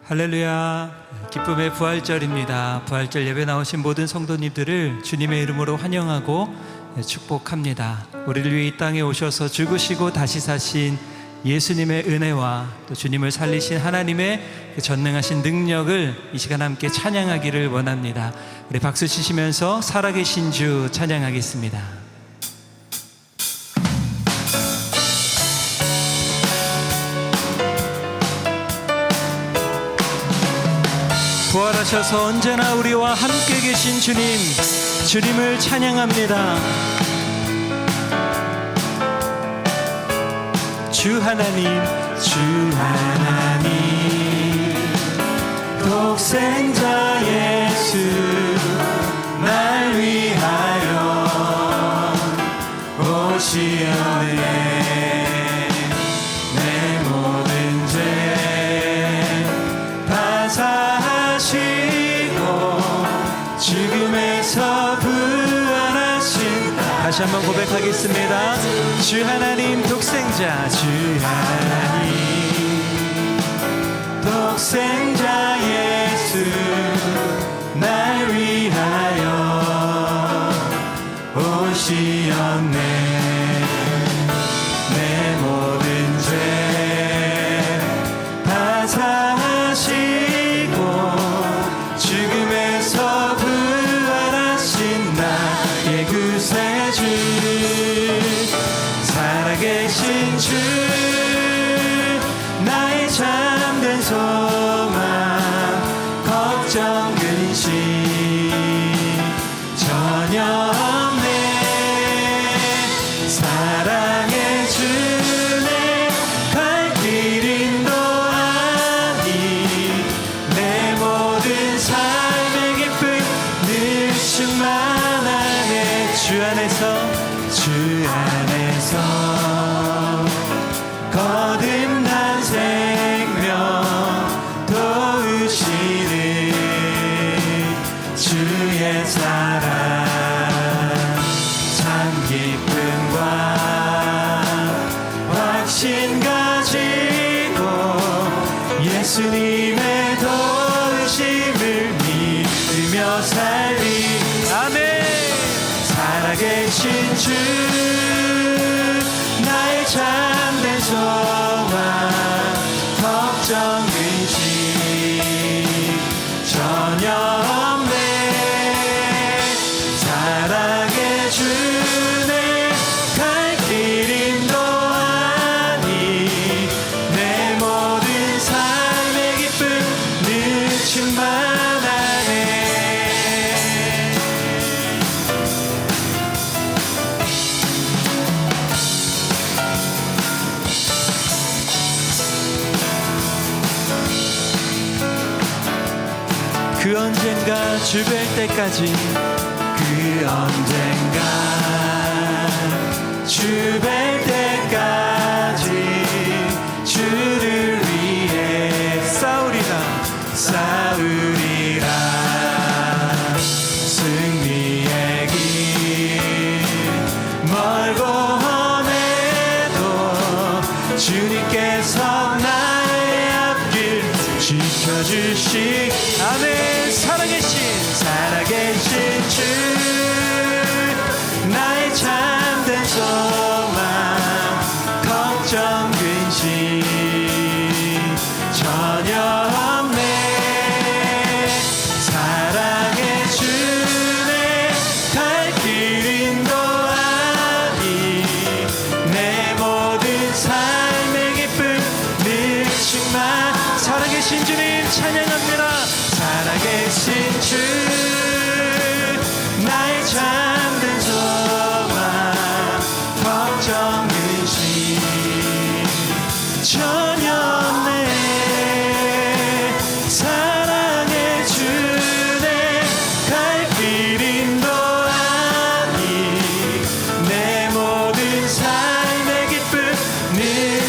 할렐루야. 기쁨의 부활절입니다. 부활절 예배 나오신 모든 성도님들을 주님의 이름으로 환영하고 축복합니다. 우리를 위해 이 땅에 오셔서 죽으시고 다시 사신 예수님의 은혜와 또 주님을 살리신 하나님의 그 전능하신 능력을 이 시간 함께 찬양하기를 원합니다. 우리 박수 치시면서 살아계신 주 찬양하겠습니다. 부활하셔서 언제나 우리와 함께 계신 주님을 찬양합니다. 주 하나님 독생자 예수 날 위하여 오시었네. 내 모든 죄 다 사하시고 죽음에서 부활하신, 다시 한번 고백하겠습니다. 주 하나님 독생자, 주 하나님 독생자 예수 날 위하여 오시었네. 내 모든 죄 다 사하시고 죽음에서 부활하신 나의 구세주, 살아계신 주, 나의 참된 소망, 걱정 근심 전혀 없네. 사랑의 주네 갈 길 인도하니 내 모든 삶의 기쁨 늘 충만하네. 주 안에서 거듭난 생명 도우시는 주의 사랑, 참 기쁨과 확신 가지고 예수님의 도우심을 믿으며 살리. 아멘. 살아계신 주, 나의 참된 소망, 걱정 근심 전혀 없네. 사랑의 주네 갈 길 인도하니 내 모든 삶의 기쁨 늘 충만하네. 그 언젠가 주 뵐 때까지, 그 언젠가 주 뵐 때까지 주를 위해 싸우리라 승리의 길 멀고 험해도 주님께서 나의 앞길 지켜주시. 아멘. 살아계신 주, 나의 참된 소망, 걱정 근심 전혀 없네. 사랑의 주네 갈 길 인도하니 내 모든 삶의 기쁨 늘 충만. 살아계신 주님 찬양합니다. 살아계신 주, 나의 참된 소망, 걱정 근심 전혀 없네. 사랑의 주네 갈 길 인도하니 내 모든 삶의 기쁨 늘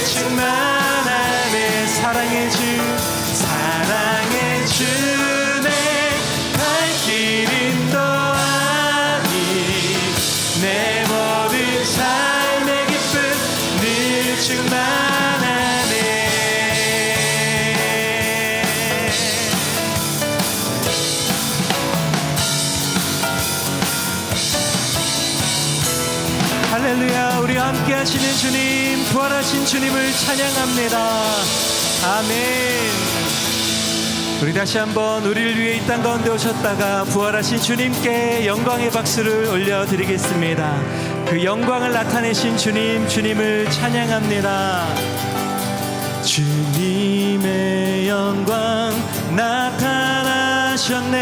충만하네. 사랑의 주, 사랑의 주네 갈 길 인도하니 살아계시는 주님, 부활하신 주님을 찬양합니다. 아멘. 우리 다시 한번 우리를 위해 이 땅 가운데 오셨다가 부활하신 주님께 영광의 박수를 올려드리겠습니다. 그 영광을 나타내신 주님, 주님을 찬양합니다. 주님의 영광 나타나셨네.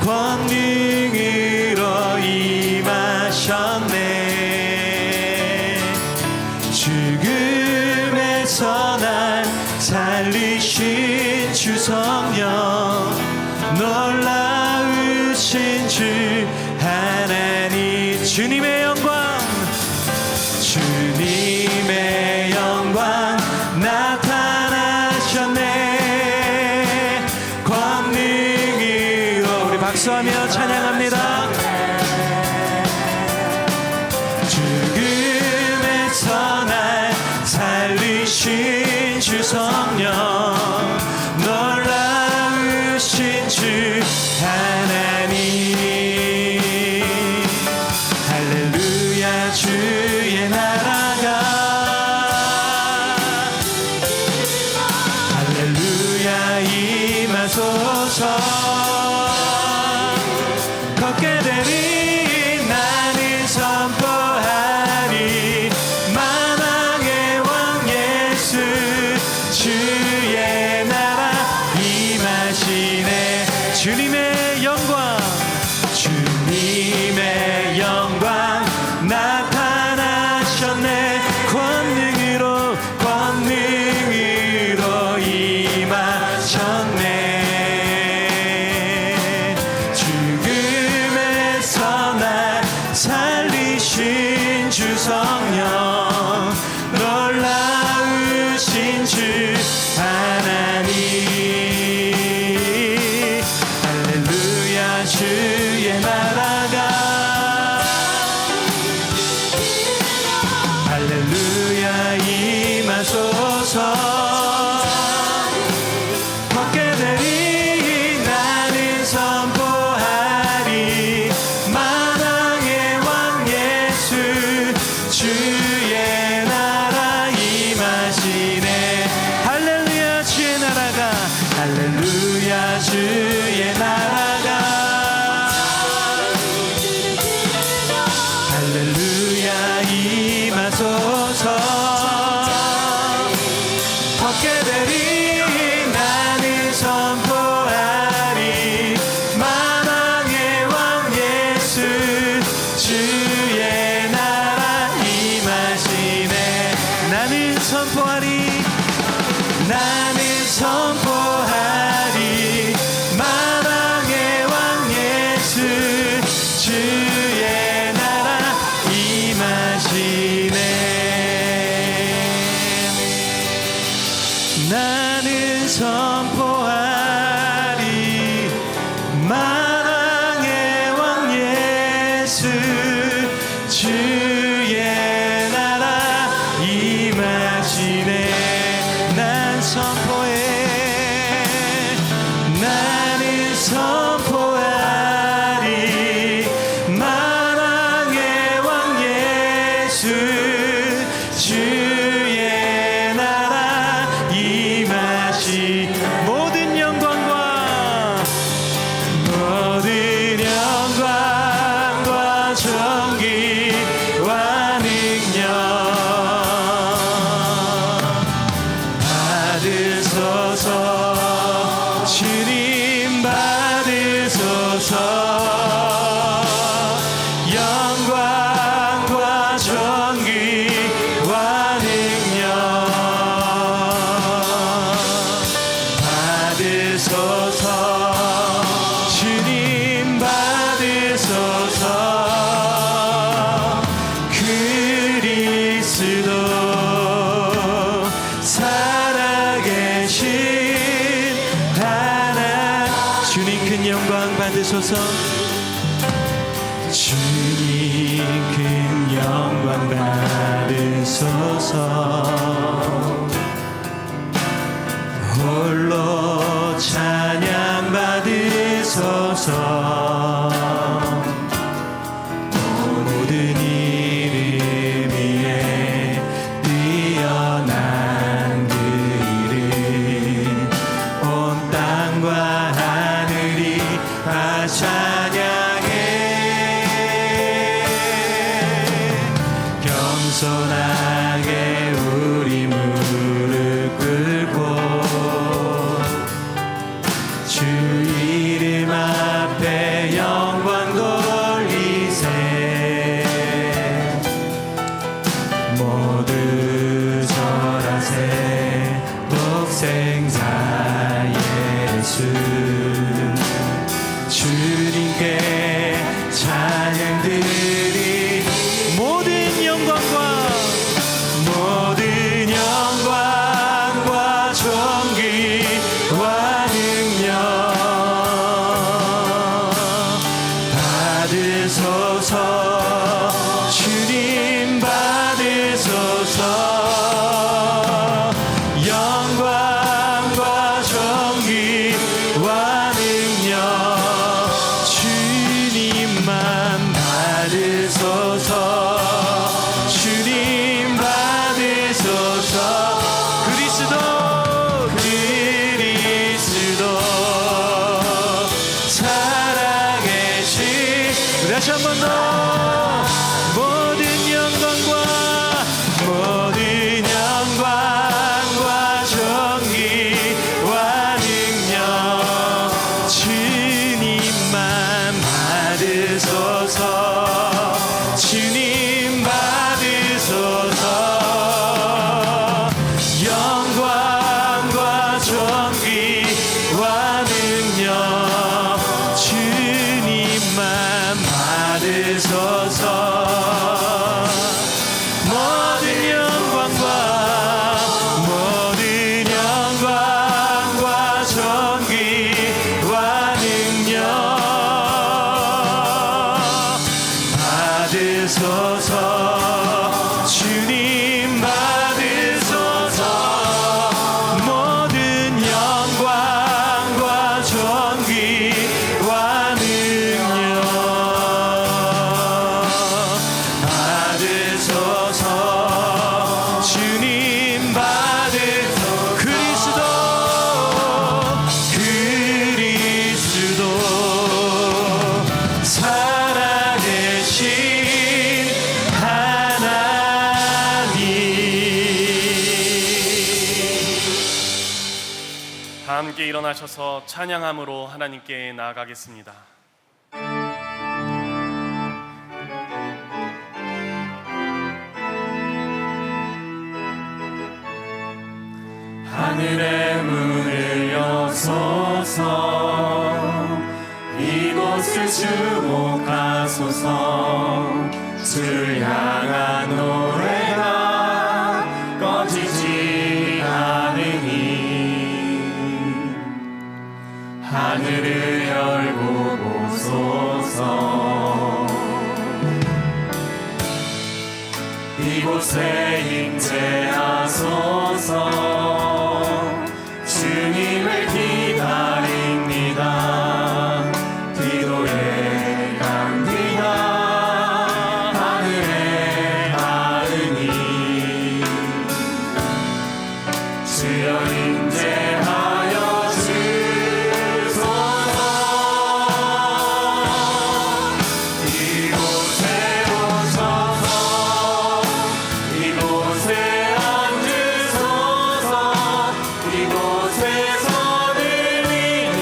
권능으로 임하셨네. 죽음에서 날 살리신 주 성령, 놀라우신 주 하나님. 주님의 영광, 주님의 영광 나타나셨네. 권능으로, 우리 박수하며 찬양합니다. 죽음에서 날 살리신 주 성령, 놀라우신 주 하나님. 할렐루야. 주의 나라가, 할렐루야, 임하소서. 걷게 되리 나는 선포하리. 만왕의 왕 예수, 주의 나라 임하시네. 주님의 영광, 주님의 영광 나타나셨네. 권능으로, 권능으로 임하셨네. 죽음에서 날 살리신 주 성령, 놀라우신 주 하나님. 할렐루야. 주의 나라가, 할렐루야, 임하소서. 걷게 되리 나는 선포하리. 만왕의 왕 예수, 주의 나라 임하시네. 할렐루야. 주의 나라가, 할렐루야, 주의 나라가, 할렐루야, 임하소서. 걷게 되리 나는 선포하리. 만왕의 왕 예수, 주의 나라 임하시네. 나는 선포하리, 나는 선포하리. 만왕의 왕 예수, 주의 나라 임하시네. 나는 선포하리. 만왕의 왕 예수, 주의 나라 임하시네. 난 선포해, 나는 선포하리. 만왕의 왕 예수, 주의 나라 임하시. 모든 영광과, 모든 영광과 존귀와 능력 받으소서. 주님 받으소서. 영광과 존귀와 능력 받으소서. 주님 받으소서. 그리스도 살아계신 하나, 주님 큰 영광 받으소서. 주님 큰 영광 받으소서. 홀로 찬양 받으소서. 모든 일을 독생자 예수 주님께 찬양 드리 모든 영광과 존귀와 능력 받으소서 주님 받으소서 영광과 존귀와 능력 주님만 받으소서 주님 받으소서 다시 한 번 더 모든 영광과 존귀와 능력 주님만 받으소서 주님 받으소서 영광과 존귀와 능력 주님만 받으소서 모든 영광과 존귀와 능력 받으소서 주님 받으소서 모든 영광과 존귀와 능력 받으소서 주님 받으소서 그리스도 살아계신 하나님 다 함께 일어나셔서 찬양함으로 하나님께 나아가겠습니다. 하늘의 문을 여소서 이곳을 주목하소서 주를 향한 노래가 꺼지지 않으니 하늘을 열고 보소서 이곳에 임재하소서 주님을 기다립니다 기도에 갑니다 하늘에 닿으니 주여 임재하여 주소서 이곳에 오셔서 이곳에 앉으소서 이곳에서 드리는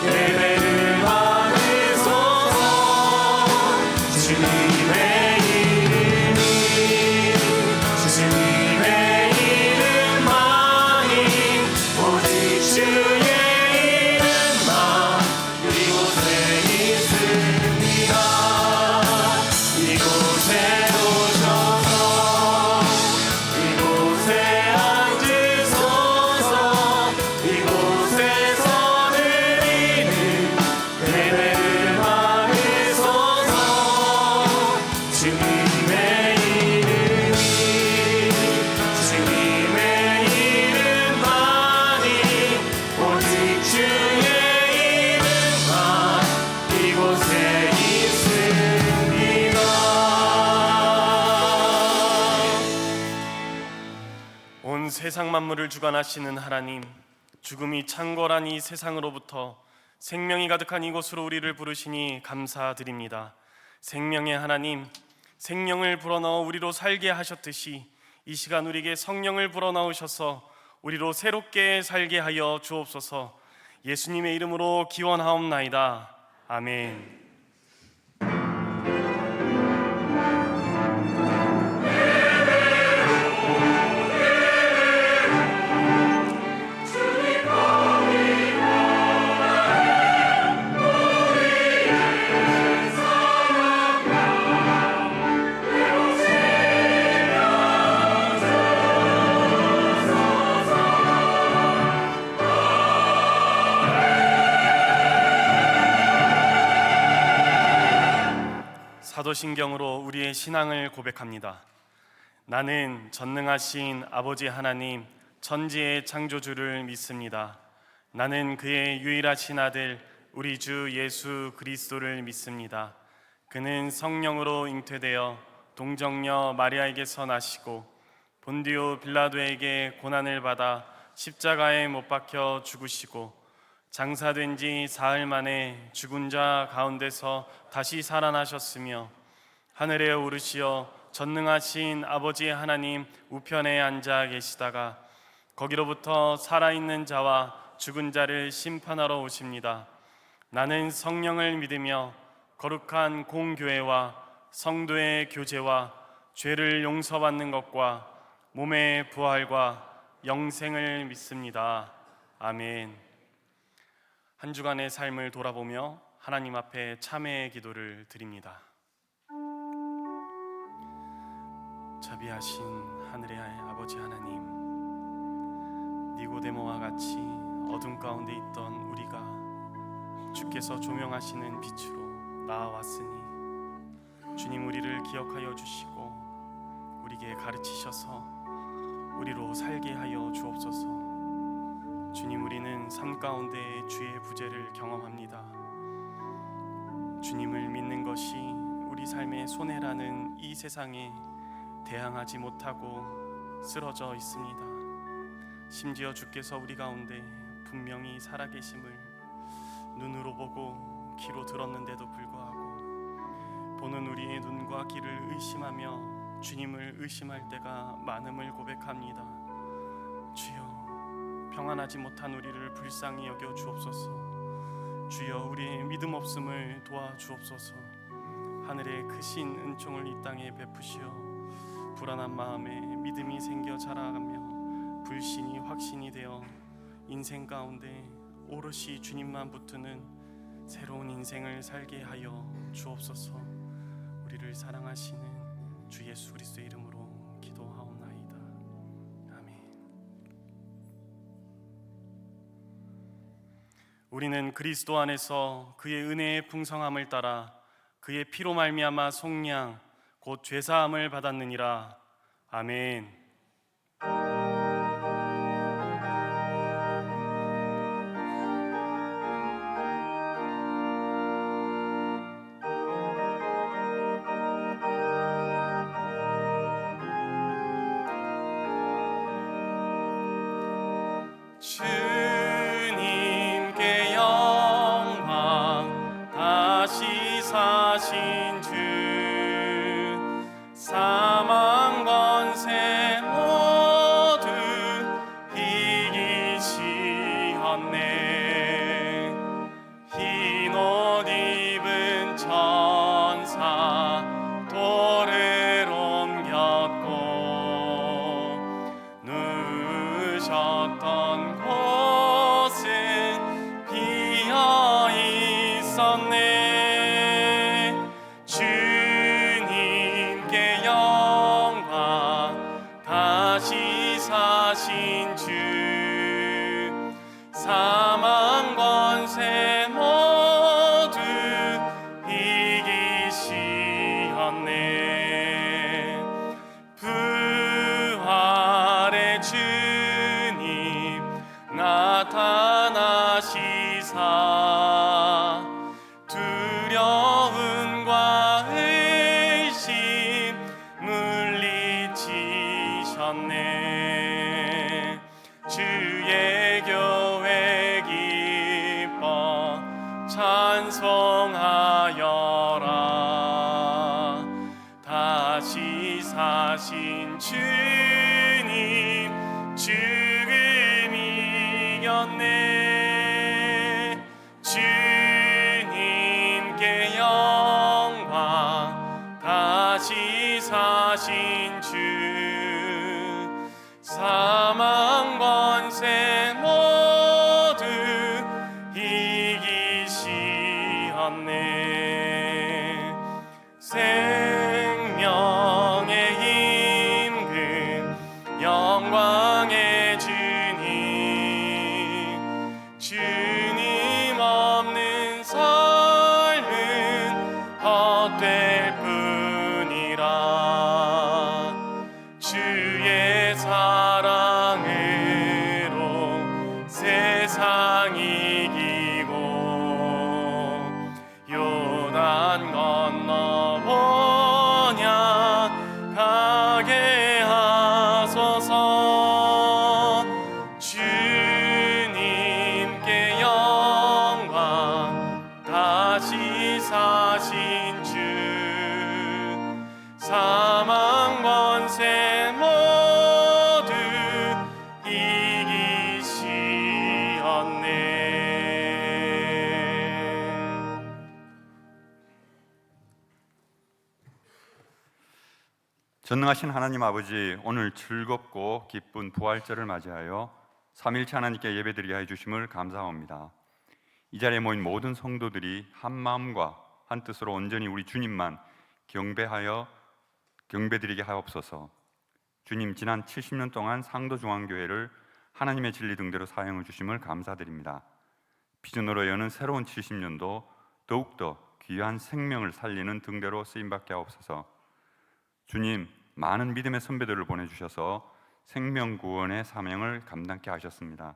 예배를 받으소서 주님의 이름만이 오직 주의 이름만 이곳에 있습니다 이곳에 오셔서 이곳에 앉으소서 이곳에서 드리는 예배를 받으소서 주님의 이름만이 오직 주의 이름만 이곳에 있습니다 온 세상 만물을 주관하시는 하나님, 죽음이 창궐한 이 세상으로부터 생명이 가득한 이곳으로 우리를 부르시니 감사드립니다. 생명의 하나님, 생명을 불어넣어 우리로 살게 하셨듯이 이 시간 우리에게 성령을 불어넣으셔서 우리로 새롭게 살게 하여 주옵소서. 예수님의 이름으로 기원하옵나이다. 아멘. 주님 사도신경으로 우리의 신앙을 고백합니다. 나는 전능하신 아버지 하나님 천지의 창조주를 믿습니다. 나는 그의 유일하신 아들 우리 주 예수 그리스도를 믿습니다. 그는 성령으로 잉태되어 동정녀 마리아에게서 나시고 본디오 빌라도에게 고난을 받아 십자가에 못 박혀 죽으시고 장사된 지 사흘 만에 죽은 자 가운데서 다시 살아나셨으며 하늘에 오르시어 전능하신 아버지 하나님 우편에 앉아 계시다가 거기로부터 살아있는 자와 죽은 자를 심판하러 오십니다. 나는 성령을 믿으며 거룩한 공교회와 성도의 교제와 죄를 용서받는 것과 몸의 부활과 영생을 믿습니다. 아멘. 한 주간의 삶을 돌아보며 하나님 앞에 참회의 기도를 드립니다. 자비하신 하늘의 아버지 하나님, 니고데모와 같이 어둠 가운데 있던 우리가 주께서 조명하시는 빛으로 나아왔으니 주님 우리를 기억하여 주시고 우리에게 가르치셔서 우리로 살게 하여 주옵소서. 주님, 우리는 삶 가운데 주의 부재를 경험합니다. 주님을 믿는 것이 우리 삶의 손해라는 이 세상에 대항하지 못하고 쓰러져 있습니다. 심지어 주께서 우리 가운데 분명히 살아계심을 눈으로 보고 귀로 들었는데도 불구하고 보는 우리의 눈과 귀를 의심하며 주님을 의심할 때가 많음을 고백합니다. 주여, 평안하지 못한 우리를 불쌍히 여겨 주옵소서. 주여, 우리의 믿음 없음을 도와 주옵소서. 하늘의 크신 은총을 이 땅에 베푸시어 불안한 마음에 믿음이 생겨 자라가며 불신이 확신이 되어 인생 가운데 오롯이 주님만 붙드는 새로운 인생을 살게 하여 주옵소서. 우리를 사랑하시는 주 예수 그리스도의 이름으로 기도하옵나이다. 아멘. 우리는 그리스도 안에서 그의 은혜의 풍성함을 따라 그의 피로 말미암아 속량 곧 죄사함을 받았느니라. 아멘. 주님께 영광, 다시 사신 주 사망 권세 모두 이기시었네. 흰 옷 입은 천사 돌을 옮겼고 누우셨던 곳은 비어 있었네. 주님께 영광, 다시 사신 주 사망 권세 모두 이기시었네. 부활의 주님 나타나시사 두려움과 의심 물리치셨네. 주의 교회 기뻐 찬송하여라. 다시 사신 주님 죽음 이겼네. 주님께 영광, 다시 사신 주 사망 권세 모두 이기시었네. 생명의 임금 영광의 주님 세상 이기고 요단 건너 번향 가게 하소서. 주님께 영광, 다시 사신 주, 사망 권세 모두 이기시었네. 전능하신 하나님 아버지, 오늘 즐겁고 기쁜 부활절을 맞이하여 삼일체 하나님께 예배드리게 해주심을 감사합니다. 이 자리에 모인 모든 성도들이 한 마음과 한 뜻으로 온전히 우리 주님만 경배드리게 하옵소서. 주님, 지난 70년 동안 상도중앙교회를 하나님의 진리 등대로 사용해 주심을 감사드립니다. 비전으로 여는 새로운 70년도 더욱더 귀한 생명을 살리는 등대로 쓰임받게 하옵소서. 주님, 많은 믿음의 선배들을 보내주셔서 생명구원의 사명을 감당케 하셨습니다.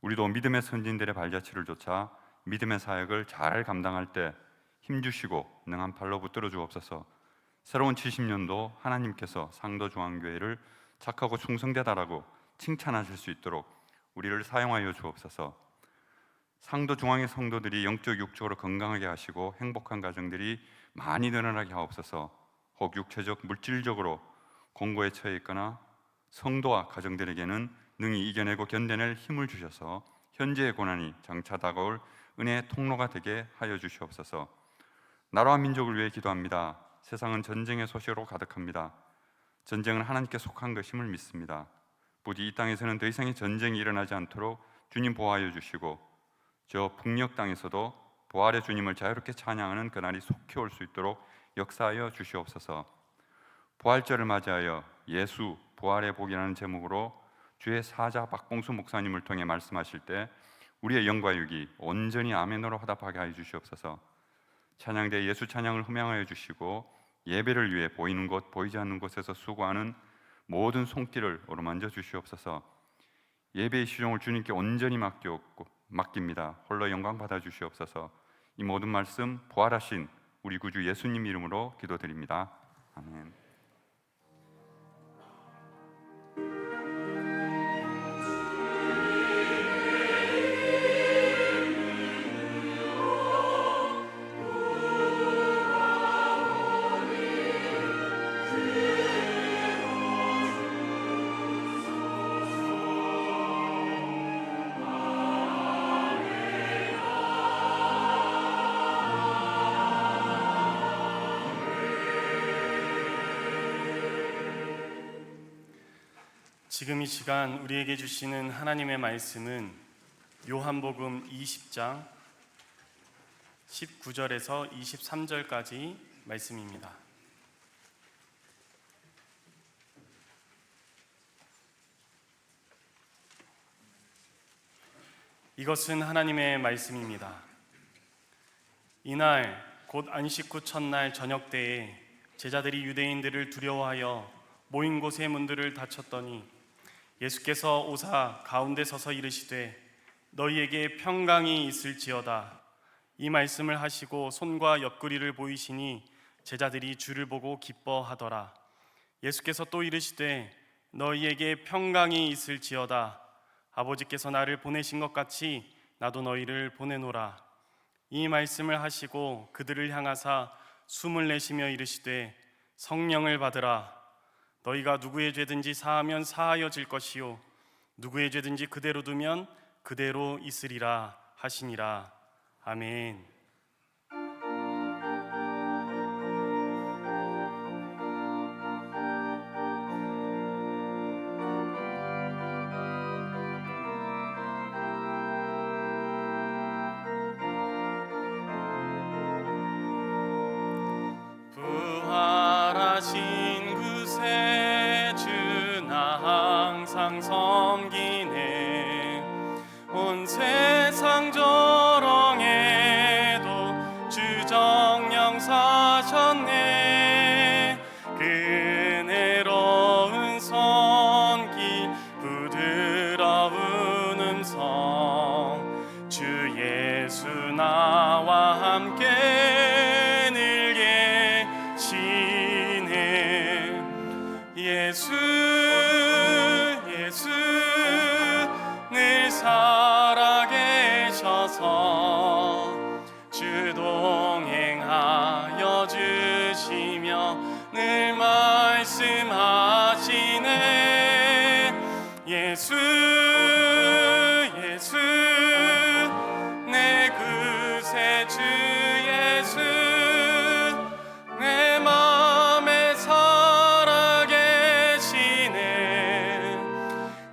우리도 믿음의 선진들의 발자취를 쫓아 믿음의 사역을 잘 감당할 때 힘주시고 능한 팔로 붙들어 주옵소서. 새로운 70년도 하나님께서 상도중앙교회를 착하고 충성되다라고 칭찬하실 수 있도록 우리를 사용하여 주옵소서. 상도중앙의 성도들이 영적 육적으로 건강하게 하시고 행복한 가정들이 많이 늘어나게 하옵소서. 혹 육체적 물질적으로 공고에 처해 있거나 성도와 가정들에게는 능히 이겨내고 견뎌낼 힘을 주셔서 현재의 고난이 장차 다가올 은혜의 통로가 되게 하여 주시옵소서. 나라와 민족을 위해 기도합니다. 세상은 전쟁의 소식으로 가득합니다. 전쟁은 하나님께 속한 것임을 믿습니다. 부디 이 땅에서는 더 이상의 전쟁이 일어나지 않도록 주님 보호하여 주시고, 저 북녘 땅에서도 부활의 주님을 자유롭게 찬양하는 그날이 속히 올 수 있도록 역사하여 주시옵소서. 부활절을 맞이하여 예수 부활의 복이라는 제목으로 주의 사자 박봉수 목사님을 통해 말씀하실 때 우리의 영과 육이 온전히 아멘으로 화답하게 하여 주시옵소서. 찬양대 예수 찬양을 흠양하여 주시고, 예배를 위해 보이는 곳 보이지 않는 곳에서 수고하는 모든 손길을 어루만져 주시옵소서. 예배의 시종을 주님께 온전히 맡깁니다. 홀로 영광 받아 주시옵소서. 이 모든 말씀 부활하신 우리 구주 예수님 이름으로 기도드립니다. 아멘. 지금 이 시간 우리에게 주시는 하나님의 말씀은 요한복음 20장 19절에서 23절까지 말씀입니다. 이것은 하나님의 말씀입니다. 이날 곧 안식 후 첫날 저녁 때에 제자들이 유대인들을 두려워하여 모인 곳의 문들을 닫혔더니 예수께서 오사 가운데 서서 이르시되 너희에게 평강이 있을지어다. 이 말씀을 하시고 손과 옆구리를 보이시니 제자들이 주를 보고 기뻐하더라. 예수께서 또 이르시되 너희에게 평강이 있을지어다. 아버지께서 나를 보내신 것 같이 나도 너희를 보내노라. 이 말씀을 하시고 그들을 향하사 숨을 내쉬며 이르시되 성령을 받으라. 너희가 누구의 죄든지 사하면 사하여질 것이요 누구의 죄든지 그대로 두면 그대로 있으리라 하시니라. 아멘. 부활하신 그새 주 나 항상 섬기네. 온 세상 조롱에도 주 정령 사셨네. 그 은혜로운 손길 부드러운 음성 예수 나와 함께 늘 계시네. 예수 늘 살아계셔서 주 동행하여 주시며 늘 말씀하시네. 예수 내 구세주 예수 내 맘에 살아계시네.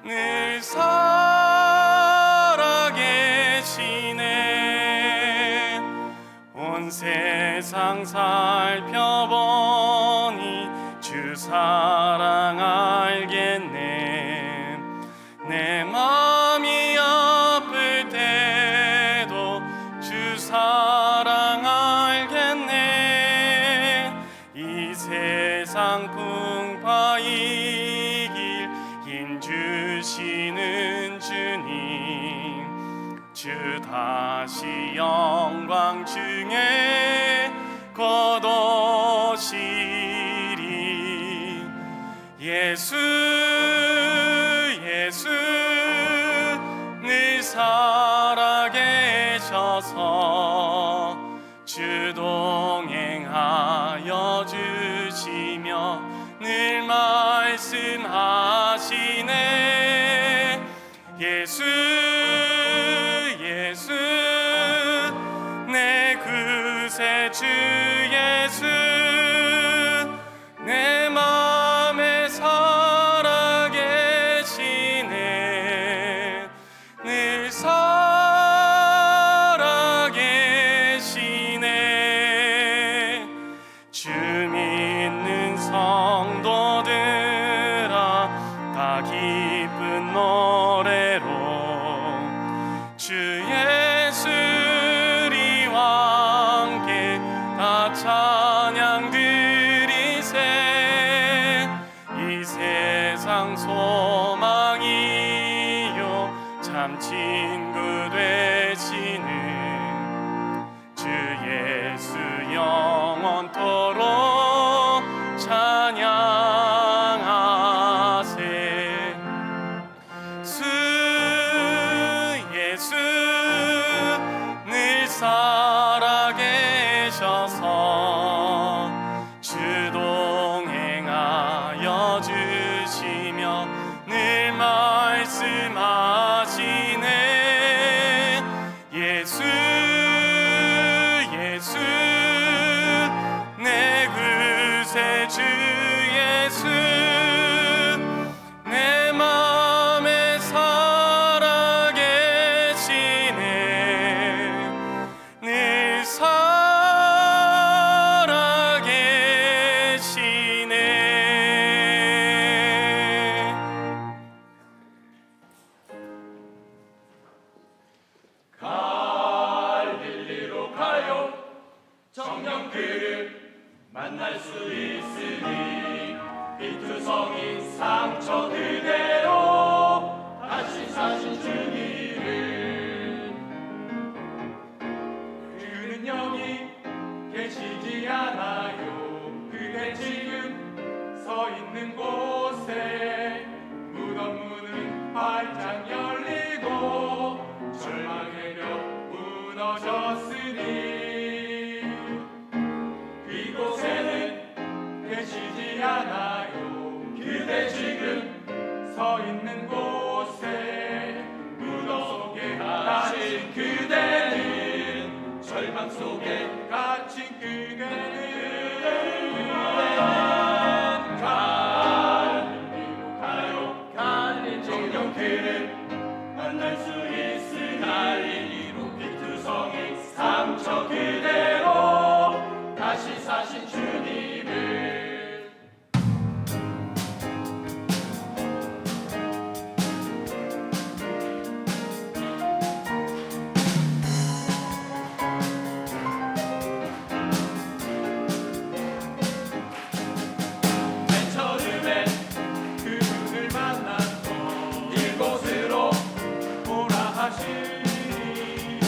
늘 살아계시네. 온 세상 살펴보니 주 사랑 알겠네. 내 맘이 아플 때도 주 사랑 알겠네. 이 세상 풍파의 길 힘 주시는 주님, 주 다시 영광 중에 거두시리. 예수 늘 살아계셔서 주 동행하여 주시며 늘 말씀하시네. 예수 내 구세주 예수 내 맘에 살아계시네. 늘 살아계시네. 주 믿는 성도들아 다 기쁜 노래로 주 예수리와 함께 다 찬양 드리세. 이 세상 소망이요 참 친구 되시는 주 예수 영원토록 찬양하세. 예수 늘 살아계셔서 주 동행하여 주시며 늘 말씀하시네. 예수 내 구세주 예수 내 맘에 살아계시네. 늘 살아계시네. 갈릴리로 가요. 정녕 그를 만날 수 있으니 비투성이 상처 그대로 다시 사신 주님을. 그는 여기 계시지 않아요. 그대 지금 서 있는 곳에 무덤 문은 활짝 열리고 절망의 벽 무너졌으니 그곳에는 계시지 않아요. 그대 지금 서 있는 곳에 무덤 속에 갇힌 그대는 절망 속에 갇힌 그대는 갈릴리로 가요. 정녕 그를 만날 수 있으니 갈릴리로 비투성이 상처 그대로 다시 사신 주님을. 맨 처음에 그분을 만났고 이곳으로 오라 하시니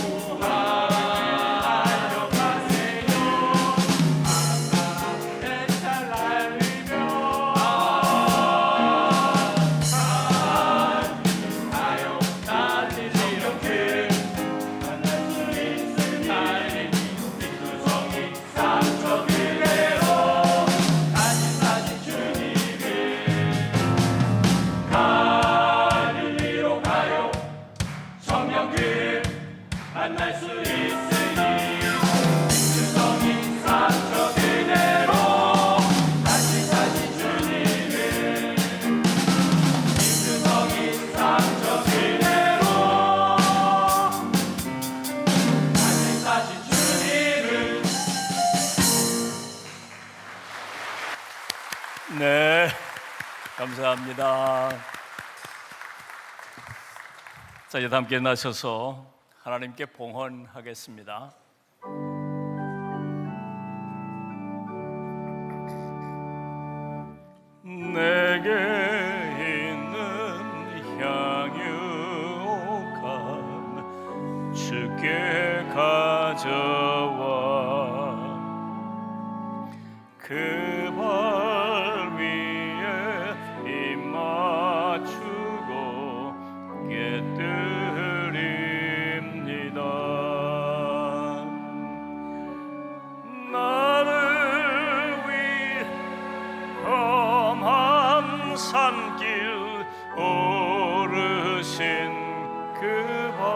만날 수 있으니 육성이 상처 그대로 다시 주님을 육성이 상처 그대로 다시 주님을. 네, 감사합니다. 자, 이제 함께 나서서 하나님께 봉헌하겠습니다. 내게 있는 향유옥한 주께 가져와 그 발 위에 입 맞추고 깨뜨립니다. 나를 위해 험한 산길 오르신 그 발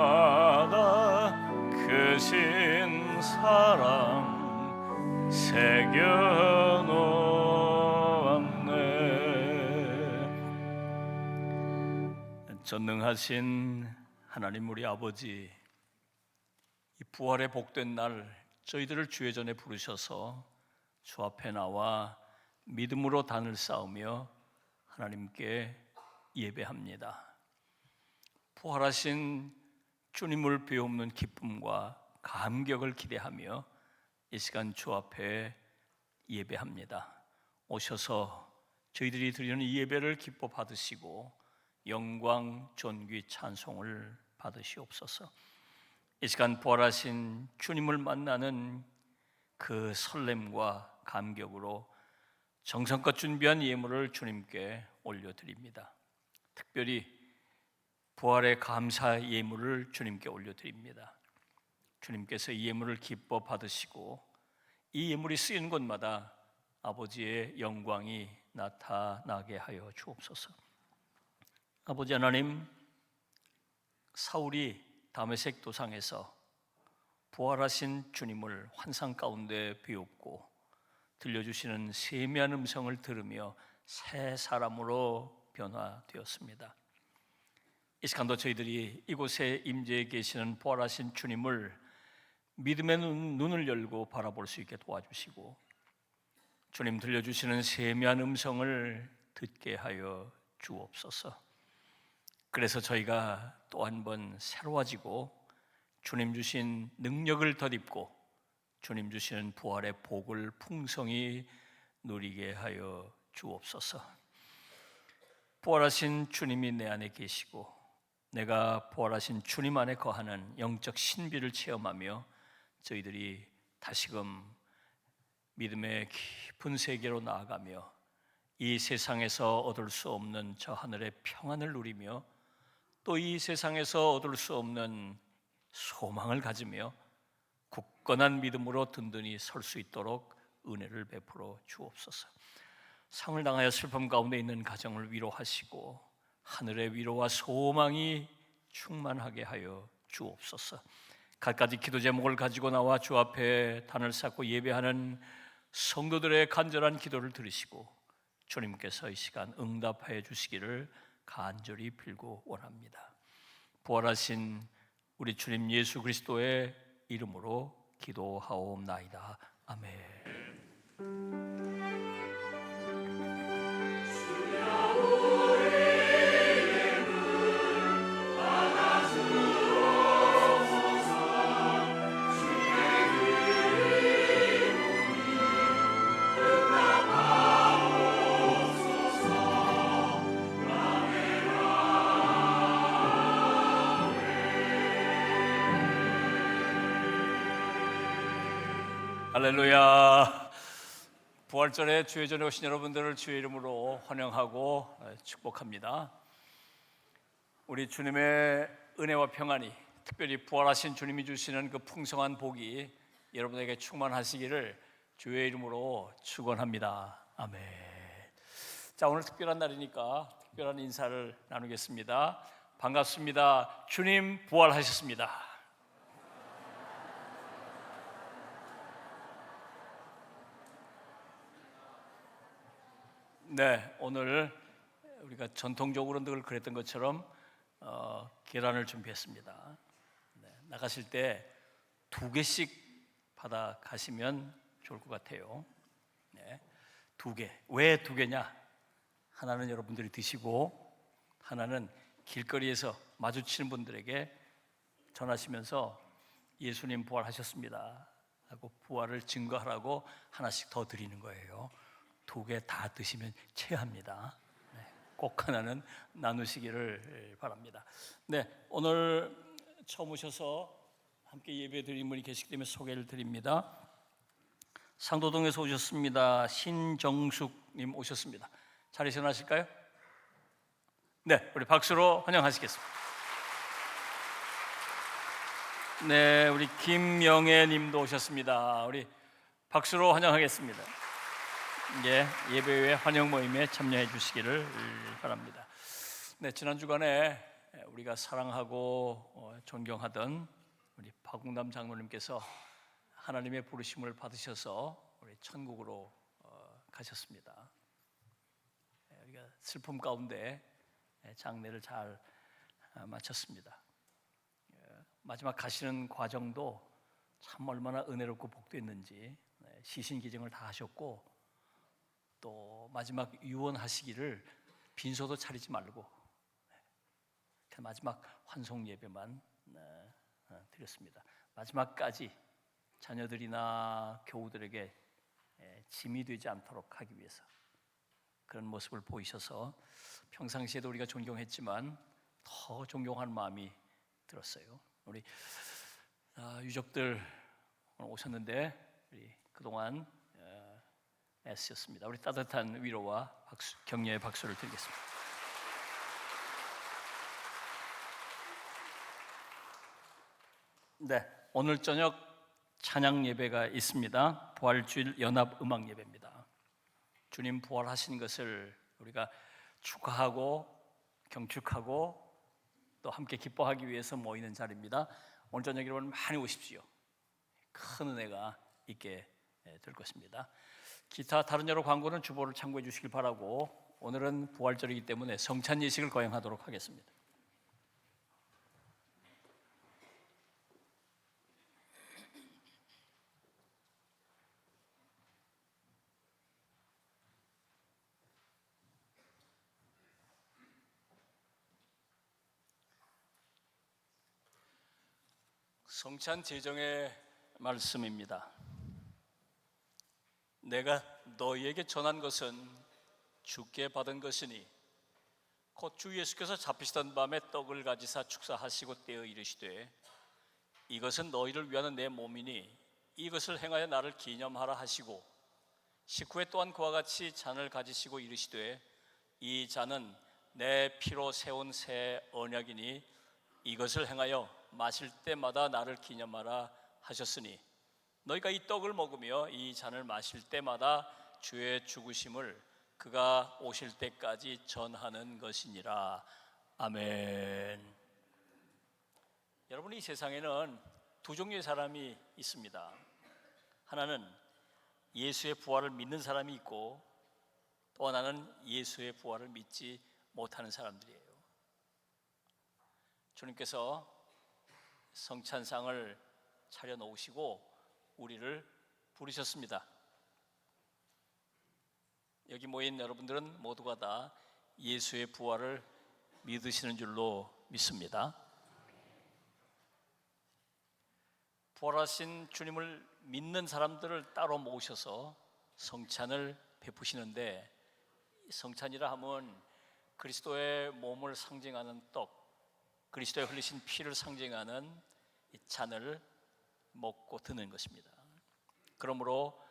걸음마다 크신 사랑 새겨놓았네. 전능하신 하나님 우리 아버지, 이 부활의 복된 날 저희들을 주의 전에 부르셔서 주 앞에 나와 믿음으로 단을 쌓으며 하나님께 예배합니다. 부활하신 주님을 배우는 기쁨과 감격을 기대하며 이 시간 주 앞에 예배합니다. 오셔서 저희들이 드리는 이 예배를 기뻐 받으시고 영광, 존귀, 찬송을 받으시옵소서. 이 시간 부활하신 주님을 만나는 그 설렘과 감격으로 정성껏 준비한 예물을 주님께 올려드립니다. 특별히 부활의 감사 예물을 주님께 올려드립니다. 주님께서 이 예물을 기뻐 받으시고 이 예물이 쓰이는 곳마다 아버지의 영광이 나타나게 하여 주옵소서. 아버지 하나님, 사울이 다메섹 도상에서 부활하신 주님을 환상 가운데 비웃고 들려주시는 세미한 음성을 들으며 새 사람으로 변화되었습니다. 이 시간도 저희들이 이곳에 임재해 계시는 부활하신 주님을 믿음의 눈을 열고 바라볼 수 있게 도와주시고 주님 들려주시는 세미한 음성을 듣게 하여 주옵소서. 그래서 저희가 또 한 번 새로워지고 주님 주신 능력을 덧입고 주님 주시는 부활의 복을 풍성히 누리게 하여 주옵소서. 부활하신 주님이 내 안에 계시고 내가 부활하신 주님 안에 거하는 영적 신비를 체험하며 저희들이 다시금 믿음의 깊은 세계로 나아가며 이 세상에서 얻을 수 없는 저 하늘의 평안을 누리며 또 이 세상에서 얻을 수 없는 소망을 가지며 굳건한 믿음으로 든든히 설 수 있도록 은혜를 베풀어 주옵소서. 상을 당하여 슬픔 가운데 있는 가정을 위로하시고 하늘의 위로와 소망이 충만하게 하여 주옵소서. 갖가지 기도 제목을 가지고 나와 주 앞에 단을 쌓고 예배하는 성도들의 간절한 기도를 들으시고 주님께서 이 시간 응답하여 주시기를 간절히 빌고 원합니다. 부활하신 우리 주님 예수 그리스도의 이름으로 기도하옵나이다. 아멘. 할렐루야. 부활절에 주의 전에 오신 여러분들을 주의 이름으로 환영하고 축복합니다. 우리 주님의 은혜와 평안이, 특별히 부활하신 주님이 주시는 그 풍성한 복이 여러분에게 충만하시기를 주의 이름으로 축원합니다. 아멘. 자, 오늘 특별한 날이니까 특별한 인사를 나누겠습니다. 반갑습니다. 주님 부활하셨습니다. 네, 오늘 우리가 전통적으로 늘 그랬던 것처럼 계란을 준비했습니다. 네, 나가실 때 2개씩 받아 가시면 좋을 것 같아요. 네, 2개. 왜 2개냐? 하나는 여러분들이 드시고 하나는 길거리에서 마주치는 분들에게 전하시면서 예수님 부활하셨습니다 하고 부활을 증거하라고 하나씩 더 드리는 거예요. 2개 다 드시면 체합니다. 네, 꼭 하나는 나누시기를 바랍니다. 네, 오늘 처음 오셔서 함께 예배 드린 분이 계시기 때문에 소개를 드립니다. 상도동에서 오셨습니다. 신정숙님 오셨습니다. 자리 전하실까요? 네, 우리 박수로 환영하시겠습니다. 네, 우리 김영애 님도 오셨습니다. 우리 박수로 환영하겠습니다. 예, 예배회 환영 모임에 참여해 주시기를 바랍니다. 네, 지난 주간에 우리가 사랑하고 존경하던 우리 박웅남 장로님께서 하나님의 부르심을 받으셔서 우리 천국으로 가셨습니다. 우리가 슬픔 가운데 장례를 잘 마쳤습니다. 마지막 가시는 과정도 참 얼마나 은혜롭고 복됐는지 시신기증을 다 하셨고 또 마지막 유언하시기를 빈소도 차리지 말고 마지막 환송 예배만 드렸습니다. 마지막까지 자녀들이나 교우들에게 짐이 되지 않도록 하기 위해서 그런 모습을 보이셔서 평상시에도 우리가 존경했지만 더 존경하는 마음이 들었어요. 우리 유족들 오늘 오셨는데 우리 그동안 애쓰셨습니다. 우리 따뜻한 위로와 박수, 격려의 박수를 드리겠습니다. 네, 오늘 저녁 찬양 예배가 있습니다. 부활주일 연합 음악 예배입니다. 주님 부활하신 것을 우리가 축하하고 경축하고 또 함께 기뻐하기 위해서 모이는 자리입니다. 오늘 저녁 여러분 많이 오십시오. 큰 은혜가 있게 될 것입니다. 기타 다른 여러 광고는 주보를 참고해 주시길 바라고 오늘은 부활절이기 때문에 성찬 예식을 거행하도록 하겠습니다. 성찬 제정의 말씀입니다. 내가 너희에게 전한 것은 주께 받은 것이니 곧 주 예수께서 잡히시던 밤에 떡을 가지사 축사하시고 떼어 이르시되 이것은 너희를 위하는 내 몸이니 이것을 행하여 나를 기념하라 하시고 식후에 또한 그와 같이 잔을 가지시고 이르시되 이 잔은 내 피로 세운 새 언약이니 이것을 행하여 마실 때마다 나를 기념하라 하셨으니 너희가 이 떡을 먹으며 이 잔을 마실 때마다 주의 죽으심을 그가 오실 때까지 전하는 것이니라. 아멘. 여러분, 이 세상에는 2종류의 사람이 있습니다. 하나는 예수의 부활을 믿는 사람이 있고 또 하나는 예수의 부활을 믿지 못하는 사람들이에요. 주님께서 성찬상을 차려놓으시고 우리를 부르셨습니다. 여기 모인 여러분들은 모두가 다 예수의 부활을 믿으시는 줄로 믿습니다. 부활하신 주님을 믿는 사람들을 따로 모으셔서 성찬을 베푸시는데 성찬이라 하면 그리스도의 몸을 상징하는 떡, 그리스도의 흘리신 피를 상징하는 이 잔을 먹고 드는 것입니다. 그러므로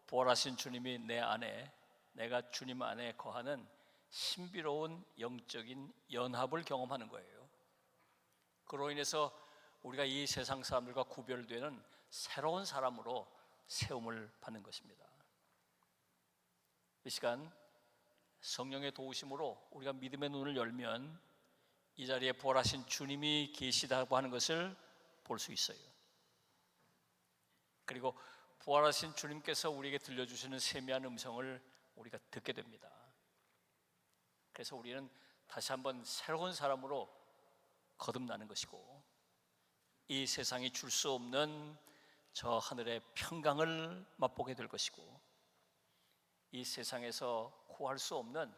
부활하신 주님이 내 안에, 내가 주님 안에 거하는 신비로운 영적인 연합을 경험하는 거예요. 그로 인해서 우리가 이 세상 사람들과 구별되는 새로운 사람으로 세움을 받는 것입니다. 이 시간 성령의 도우심으로 우리가 믿음의 눈을 열면 이 자리에 부활하신 주님이 계시다고 하는 것을 볼 수 있어요. 그리고 부활하신 주님께서 우리에게 들려주시는 세미한 음성을 우리가 듣게 됩니다. 그래서 우리는 다시 한번 새로운 사람으로 거듭나는 것이고, 이 세상이 줄 수 없는 저 하늘의 평강을 맛보게 될 것이고, 이 세상에서 구할 수 없는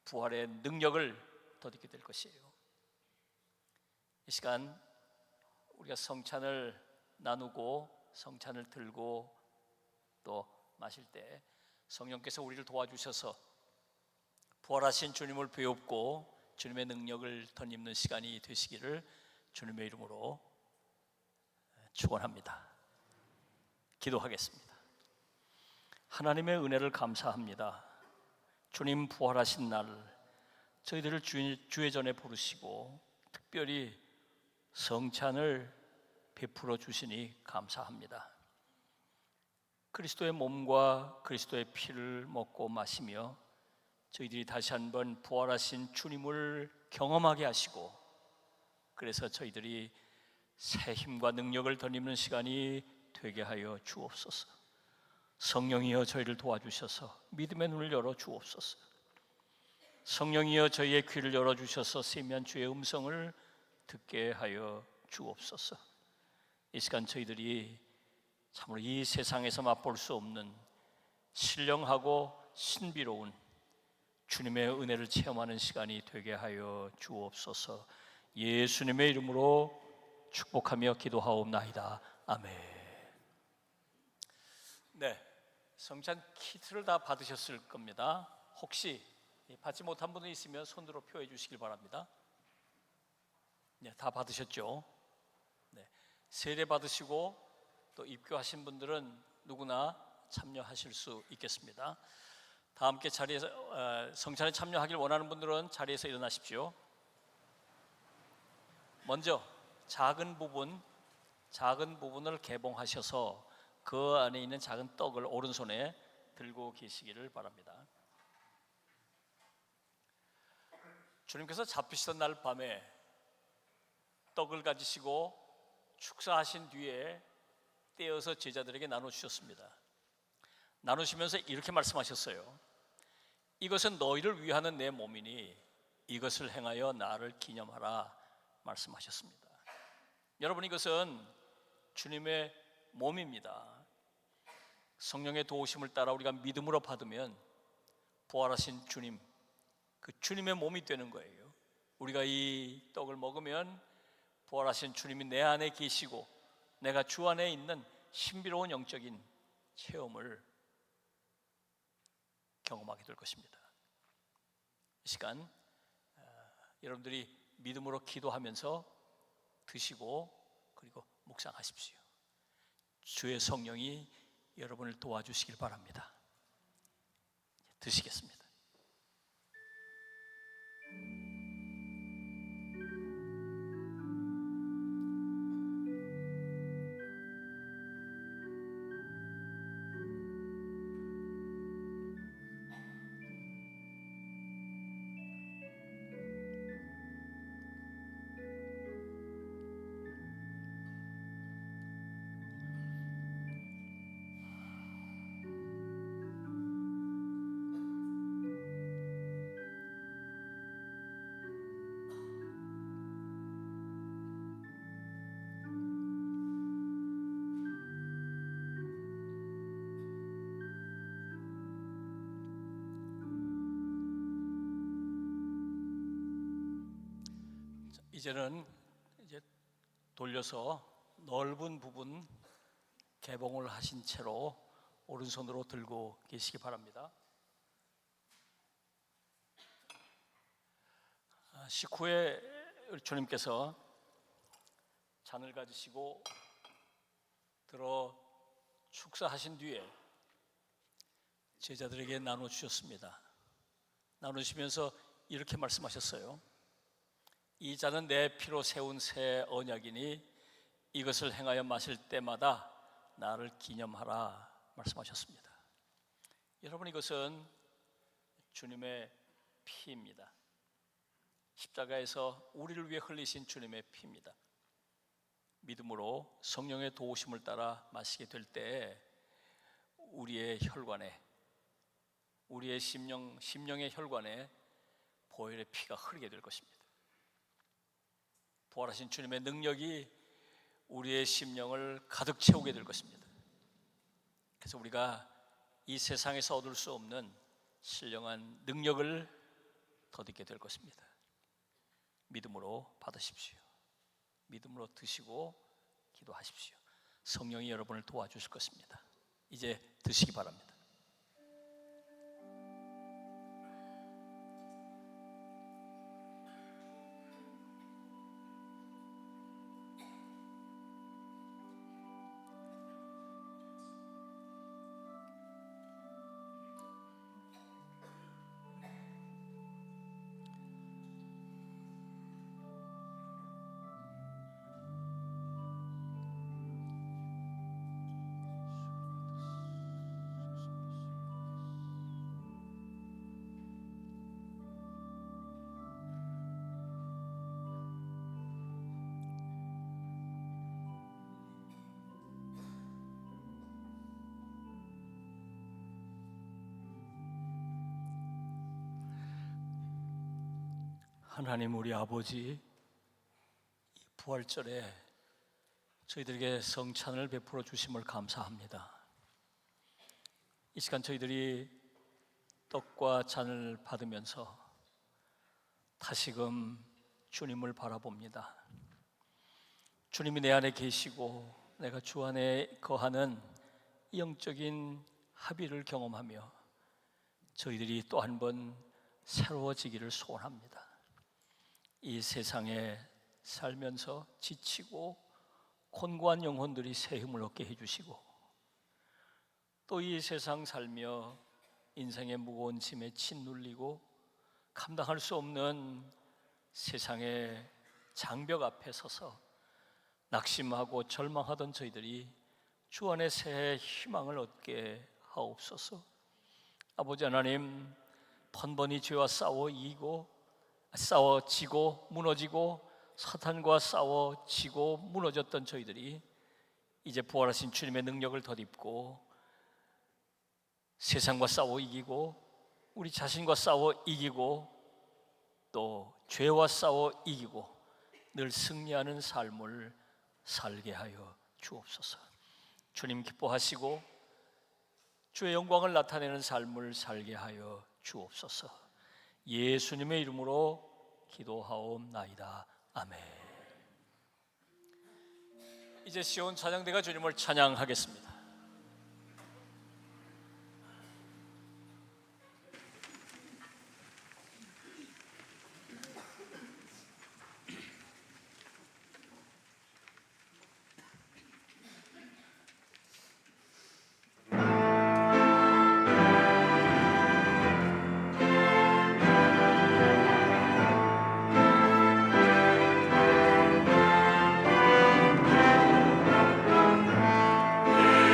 부활의 능력을 덧입게 될 것이에요. 이 시간 우리가 성찬을 나누고 성찬을 들고 또 마실 때 성령께서 우리를 도와주셔서 부활하신 주님을 배웁고 주님의 능력을 덧입는 시간이 되시기를 주님의 이름으로 축원합니다. 기도하겠습니다. 하나님의 은혜를 감사합니다. 주님 부활하신 날 저희들을 주의 전에 부르시고 특별히 성찬을 베풀어 주시니 감사합니다. 그리스도의 몸과 그리스도의 피를 먹고 마시며 저희들이 다시 한번 부활하신 주님을 경험하게 하시고, 그래서 저희들이 새 힘과 능력을 덧입는 시간이 되게 하여 주옵소서. 성령이여 저희를 도와주셔서 믿음의 눈을 열어 주옵소서. 성령이여 저희의 귀를 열어주셔서 세미한 주의 음성을 듣게 하여 주옵소서. 이 시간 저희들이 참으로 이 세상에서 맛볼 수 없는 신령하고 신비로운 주님의 은혜를 체험하는 시간이 되게 하여 주옵소서. 예수님의 이름으로 축복하며 기도하옵나이다. 아멘. 네, 성찬 키트를 다 받으셨을 겁니다. 혹시 받지 못한 분이 있으면 손으로 표해 주시길 바랍니다. 네, 다 받으셨죠? 네, 세례 받으시고 또 입교하신 분들은 누구나 참여하실 수 있겠습니다. 다 함께 자리에서 성찬에 참여하길 원하는 분들은 자리에서 일어나십시오. 먼저 작은 부분을 개봉하셔서 그 안에 있는 작은 떡을 오른손에 들고 계시기를 바랍니다. 주님께서 잡히시던 날 밤에 떡을 가지시고 축사하신 뒤에 떼어서 제자들에게 나눠주셨습니다. 나누시면서 이렇게 말씀하셨어요. 이것은 너희를 위하는 내 몸이니 이것을 행하여 나를 기념하라 말씀하셨습니다. 여러분, 이것은 주님의 몸입니다. 성령의 도우심을 따라 우리가 믿음으로 받으면 부활하신 주님, 그 주님의 몸이 되는 거예요. 우리가 이 떡을 먹으면 부활하신 주님이 내 안에 계시고 내가 주 안에 있는 신비로운 영적인 체험을 경험하게 될 것입니다. 이 시간 여러분들이 믿음으로 기도하면서 드시고 그리고 묵상하십시오. 주의 성령이 여러분을 도와주시길 바랍니다. 드시겠습니다. 이제는 돌려서 넓은 부분 개봉을 하신 채로 오른손으로 들고 계시기 바랍니다. 식후에 우리 주님께서 잔을 가지시고 들어 축사하신 뒤에 제자들에게 나눠주셨습니다. 나누시면서 이렇게 말씀하셨어요. 이 잔은 내 피로 세운 새 언약이니 이것을 행하여 마실 때마다 나를 기념하라 말씀하셨습니다. 여러분, 이것은 주님의 피입니다. 십자가에서 우리를 위해 흘리신 주님의 피입니다. 믿음으로 성령의 도우심을 따라 마시게 될 때 우리의 혈관에, 우리의 심령의 혈관에 보혈의 피가 흐르게 될 것입니다. 부활하신 주님의 능력이 우리의 심령을 가득 채우게 될 것입니다. 그래서 우리가 이 세상에서 얻을 수 없는 신령한 능력을 덧입게 될 것입니다. 믿음으로 받으십시오. 믿음으로 드시고 기도하십시오. 성령이 여러분을 도와주실 것입니다. 이제 드시기 바랍니다. 하나님 우리 아버지, 이 부활절에 저희들에게 성찬을 베풀어 주심을 감사합니다. 이 시간 저희들이 떡과 잔을 받으면서 다시금 주님을 바라봅니다. 주님이 내 안에 계시고 내가 주 안에 거하는 영적인 합의를 경험하며 저희들이 또 한 번 새로워지기를 소원합니다. 이 세상에 살면서 지치고 곤고한 영혼들이 새 힘을 얻게 해주시고, 또 이 세상 살며 인생의 무거운 짐에 짓눌리고 감당할 수 없는 세상의 장벽 앞에 서서 낙심하고 절망하던 저희들이 주 안에 새 희망을 얻게 하옵소서. 아버지 하나님, 번번이 죄와 싸워지고 무너지고 사탄과 싸워지고 무너졌던 저희들이 이제 부활하신 주님의 능력을 덧입고 세상과 싸워 이기고 우리 자신과 싸워 이기고 또 죄와 싸워 이기고 늘 승리하는 삶을 살게 하여 주옵소서. 주님 기뻐하시고 주의 영광을 나타내는 삶을 살게 하여 주옵소서. 예수님의 이름으로 기도하옵나이다. 아멘. 이제 시온 찬양대가 주님을 찬양하겠습니다. 내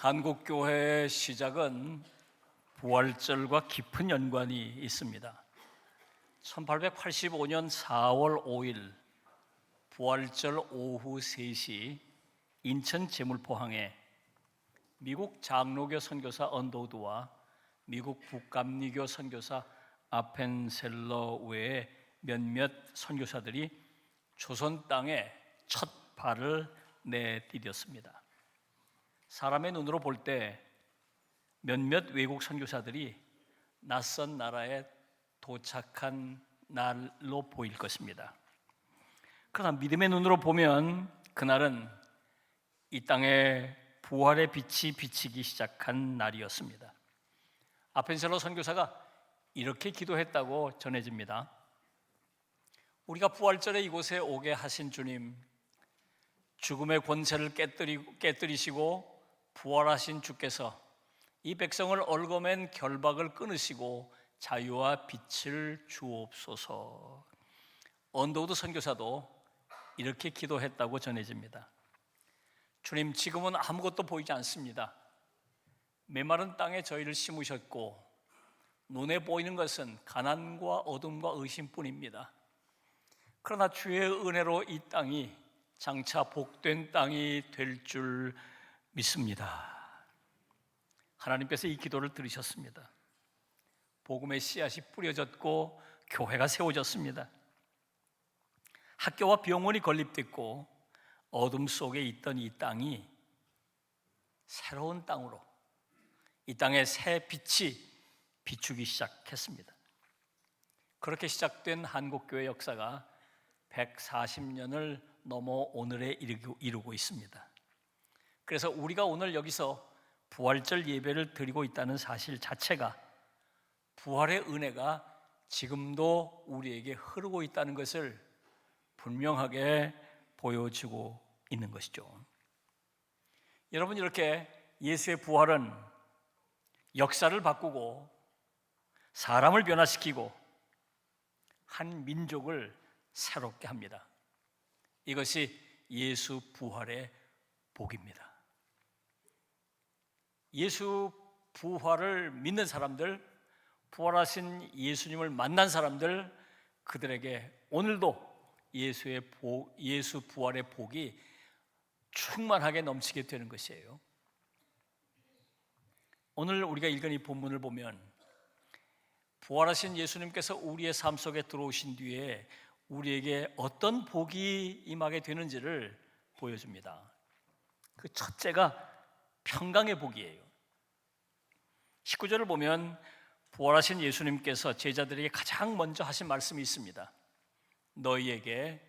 한국교회의 시작은 부활절과 깊은 연관이 있습니다. 1885년 4월 5일 부활절 오후 3시 인천 제물포항에 미국 장로교 선교사 언더우드와 미국 북감리교 선교사 아펜셀러 외에 몇몇 선교사들이 조선 땅에 첫 발을 내디뎠습니다. 사람의 눈으로 볼 때 몇몇 외국 선교사들이 낯선 나라에 도착한 날로 보일 것입니다. 그러나 믿음의 눈으로 보면 그날은 이 땅에 부활의 빛이 비치기 시작한 날이었습니다. 아펜셀러 선교사가 이렇게 기도했다고 전해집니다. 우리가 부활절에 이곳에 오게 하신 주님, 죽음의 권세를 깨뜨리시고 부활하신 주께서 이 백성을 얽어맨 결박을 끊으시고 자유와 빛을 주옵소서. 언더우드 선교사도 이렇게 기도했다고 전해집니다. 주님, 지금은 아무것도 보이지 않습니다. 메마른 땅에 저희를 심으셨고 눈에 보이는 것은 가난과 어둠과 의심뿐입니다. 그러나 주의 은혜로 이 땅이 장차 복된 땅이 될 줄 믿습니다. 하나님께서 이 기도를 들으셨습니다. 복음의 씨앗이 뿌려졌고 교회가 세워졌습니다. 학교와 병원이 건립됐고 어둠 속에 있던 이 땅이 새로운 땅으로, 이 땅에 새 빛이 비추기 시작했습니다. 그렇게 시작된 한국교회 역사가 140년을 넘어 오늘에 이르고 있습니다. 그래서 우리가 오늘 여기서 부활절 예배를 드리고 있다는 사실 자체가 부활의 은혜가 지금도 우리에게 흐르고 있다는 것을 분명하게 보여주고 있는 것이죠. 여러분, 이렇게 예수의 부활은 역사를 바꾸고 사람을 변화시키고 한 민족을 새롭게 합니다. 이것이 예수 부활의 복입니다. 예수 부활을 믿는 사람들, 부활하신 예수님을 만난 사람들, 그들에게 오늘도 예수 부활의 복이 충만하게 넘치게 되는 것이에요. 오늘 우리가 읽은 이 본문을 보면 부활하신 예수님께서 우리의 삶 속에 들어오신 뒤에 우리에게 어떤 복이 임하게 되는지를 보여줍니다. 그 첫째가 평강의 복이에요. 19절을 보면 부활하신 예수님께서 제자들에게 가장 먼저 하신 말씀이 있습니다. 너희에게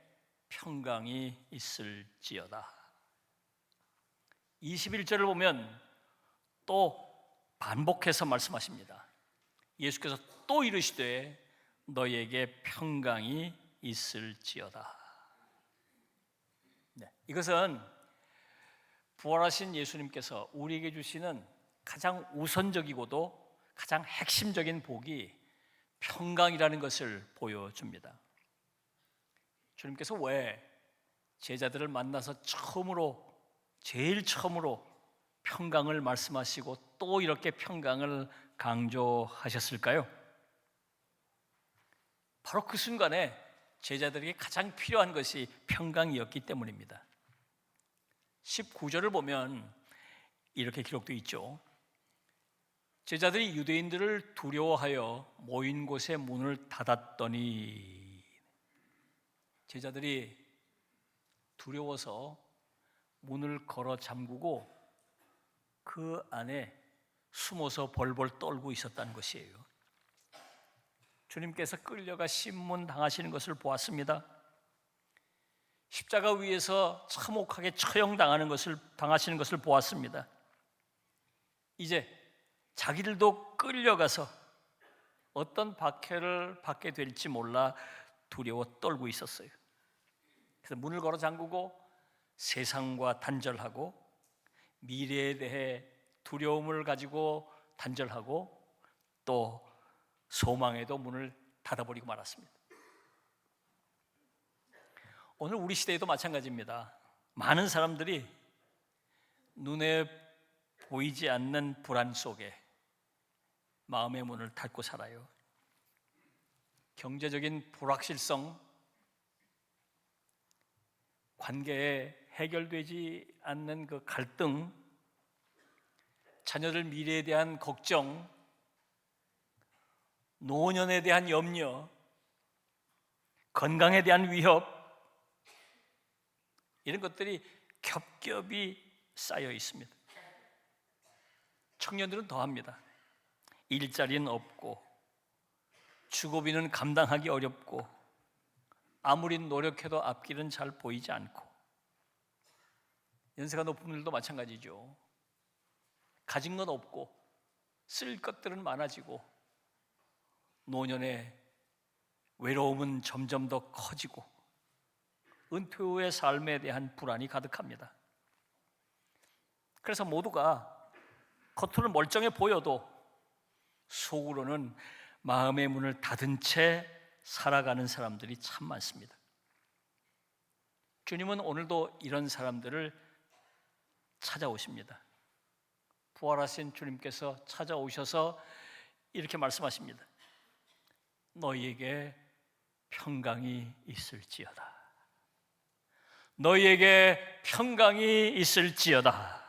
평강이 있을지어다. 21절을 보면 또 반복해서 말씀하십니다. 예수께서 또 이르시되 너희에게 평강이 있을지어다. 네, 이것은 부활하신 예수님께서 우리에게 주시는 가장 우선적이고도 가장 핵심적인 복이 평강이라는 것을 보여줍니다. 주님께서 왜 제자들을 만나서 제일 처음으로 평강을 말씀하시고 또 이렇게 평강을 강조하셨을까요? 바로 그 순간에 제자들에게 가장 필요한 것이 평강이었기 때문입니다. 19절을 보면 이렇게 기록되어 있죠. 제자들이 유대인들을 두려워하여 모인 곳에 문을 닫았더니, 제자들이 두려워서 문을 걸어 잠그고 그 안에 숨어서 벌벌 떨고 있었다는 것이에요. 주님께서 끌려가 신문 당하시는 것을 보았습니다. 십자가 위에서 참혹하게 처형당하는 것을 당하시는 것을 보았습니다. 이제 자기들도 끌려가서 어떤 박해를 받게 될지 몰라 두려워 떨고 있었어요. 그래서 문을 걸어 잠그고 세상과 단절하고 미래에 대해 두려움을 가지고 단절하고 또 소망에도 문을 닫아버리고 말았습니다. 오늘 우리 시대에도 마찬가지입니다. 많은 사람들이 눈에 보이지 않는 불안 속에 마음의 문을 닫고 살아요. 경제적인 불확실성, 관계에 해결되지 않는 그 갈등, 자녀들 미래에 대한 걱정, 노년에 대한 염려, 건강에 대한 위협, 이런 것들이 겹겹이 쌓여 있습니다. 청년들은 더합니다. 일자리는 없고, 주거비는 감당하기 어렵고, 아무리 노력해도 앞길은 잘 보이지 않고, 연세가 높은 분들도 마찬가지죠. 가진 건 없고 쓸 것들은 많아지고 노년에 외로움은 점점 더 커지고 은퇴 후의 삶에 대한 불안이 가득합니다. 그래서 모두가 겉으로는 멀쩡해 보여도 속으로는 마음의 문을 닫은 채 살아가는 사람들이 참 많습니다. 주님은 오늘도 이런 사람들을 찾아오십니다. 부활하신 주님께서 찾아오셔서 이렇게 말씀하십니다. 너희에게 평강이 있을지어다. 너희에게 평강이 있을지어다.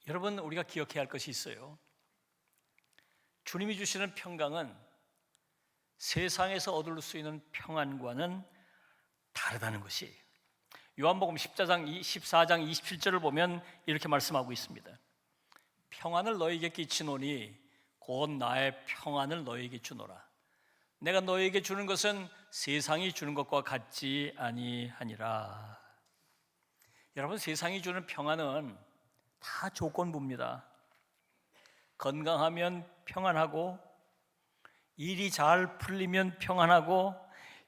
여러분, 우리가 기억해야 할 것이 있어요. 주님이 주시는 평강은 세상에서 얻을 수 있는 평안과는 다르다는 것이에요. 요한복음 14장 27절을 보면 이렇게 말씀하고 있습니다. 평안을 너희에게 끼치노니 곧 나의 평안을 너희에게 주노라. 내가 너희에게 주는 것은 세상이 주는 것과 같지 아니하니라. 여러분, 세상이 주는 평안은 다 조건부입니다. 건강하면 평안하고, 일이 잘 풀리면 평안하고,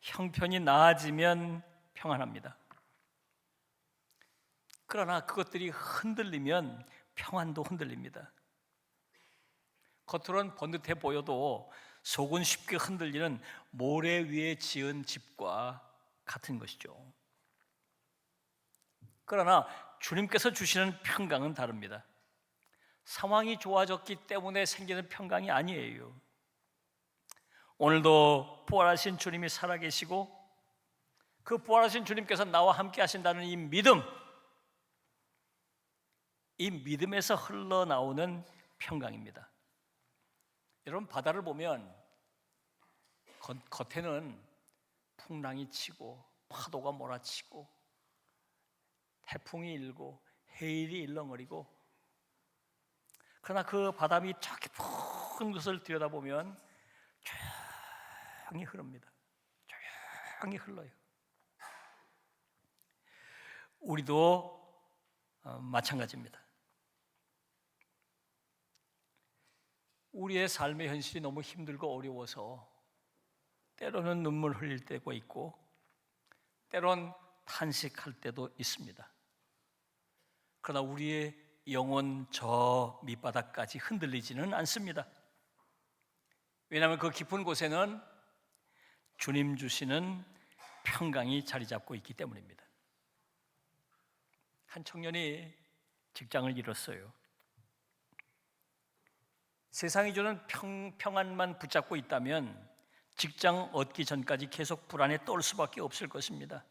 형편이 나아지면 평안합니다. 그러나 그것들이 흔들리면 평안도 흔들립니다. 겉으로는 번듯해 보여도 속은 쉽게 흔들리는 모래 위에 지은 집과 같은 것이죠. 그러나 주님께서 주시는 평강은 다릅니다. 상황이 좋아졌기 때문에 생기는 평강이 아니에요. 오늘도 부활하신 주님이 살아계시고 그 부활하신 주님께서 나와 함께 하신다는 이 믿음, 이 믿음에서 흘러나오는 평강입니다. 여러분, 바다를 보면 겉에는 풍랑이 치고 파도가 몰아치고 태풍이 일고 해일이 일렁거리고, 그러나 그 바다 밑 저 깊은 곳을 들여다보면 조용히 흐릅니다. 조용히 흘러요. 우리도 마찬가지입니다. 우리의 삶의 현실이 너무 힘들고 어려워서 때로는 눈물 흘릴 때가 있고 때론 탄식할 때도 있습니다. 그러나 우리의 영혼 저 밑바닥까지 흔들리지는 않습니다. 왜냐하면 그 깊은 곳에는 주님 주시는 평강이 자리 잡고 있기 때문입니다. 한 청년이 직장을 잃었어요. 세상이 주는 평안만 붙잡고 있다면 직장 얻기 전까지 계속 불안에 떨 수밖에 없을 것입니다.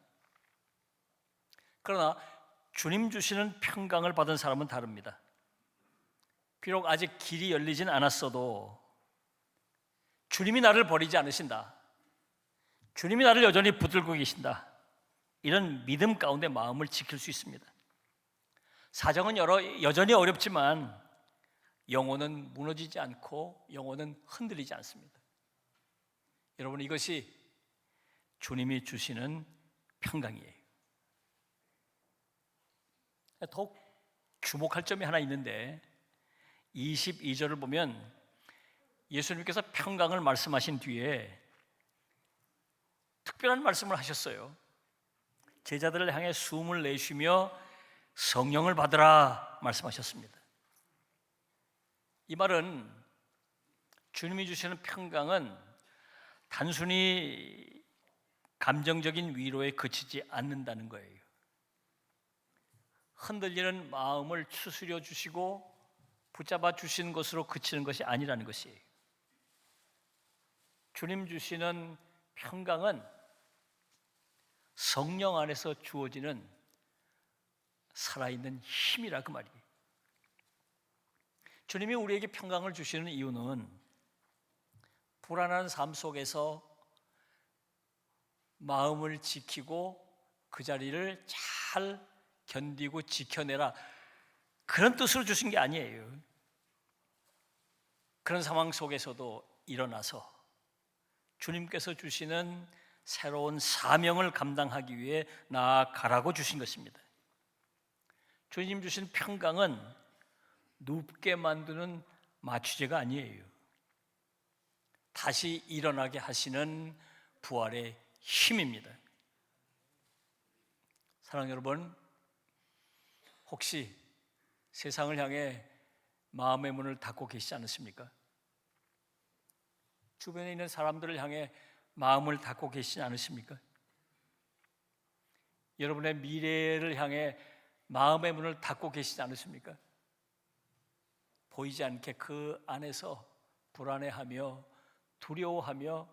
그러나 주님 주시는 평강을 받은 사람은 다릅니다. 비록 아직 길이 열리진 않았어도 주님이 나를 버리지 않으신다, 주님이 나를 여전히 붙들고 계신다, 이런 믿음 가운데 마음을 지킬 수 있습니다. 사정은 여전히 어렵지만 영혼은 무너지지 않고 영혼은 흔들리지 않습니다. 여러분, 이것이 주님이 주시는 평강이에요. 더욱 주목할 점이 하나 있는데 22절을 보면 예수님께서 평강을 말씀하신 뒤에 특별한 말씀을 하셨어요. 제자들을 향해 숨을 내쉬며 성령을 받으라 말씀하셨습니다. 이 말은 주님이 주시는 평강은 단순히 감정적인 위로에 그치지 않는다는 거예요. 흔들리는 마음을 추스려 주시고 붙잡아 주시는 것으로 그치는 것이 아니라는 것이에요. 주님 주시는 평강은 성령 안에서 주어지는 살아있는 힘이라 그 말이에요. 주님이 우리에게 평강을 주시는 이유는 불안한 삶 속에서 마음을 지키고 그 자리를 잘 견디고 지켜내라, 그런 뜻으로 주신 게 아니에요. 그런 상황 속에서도 일어나서 주님께서 주시는 새로운 사명을 감당하기 위해 나아가라고 주신 것입니다. 주님 주신 평강은 눕게 만드는 마취제가 아니에요. 다시 일어나게 하시는 부활의 힘입니다. 사랑하는 여러분, 혹시 세상을 향해 마음의 문을 닫고 계시지 않으십니까? 주변에 있는 사람들을 향해 마음을 닫고 계시지 않으십니까? 여러분의 미래를 향해 마음의 문을 닫고 계시지 않으십니까? 보이지 않게 그 안에서 불안해하며 두려워하며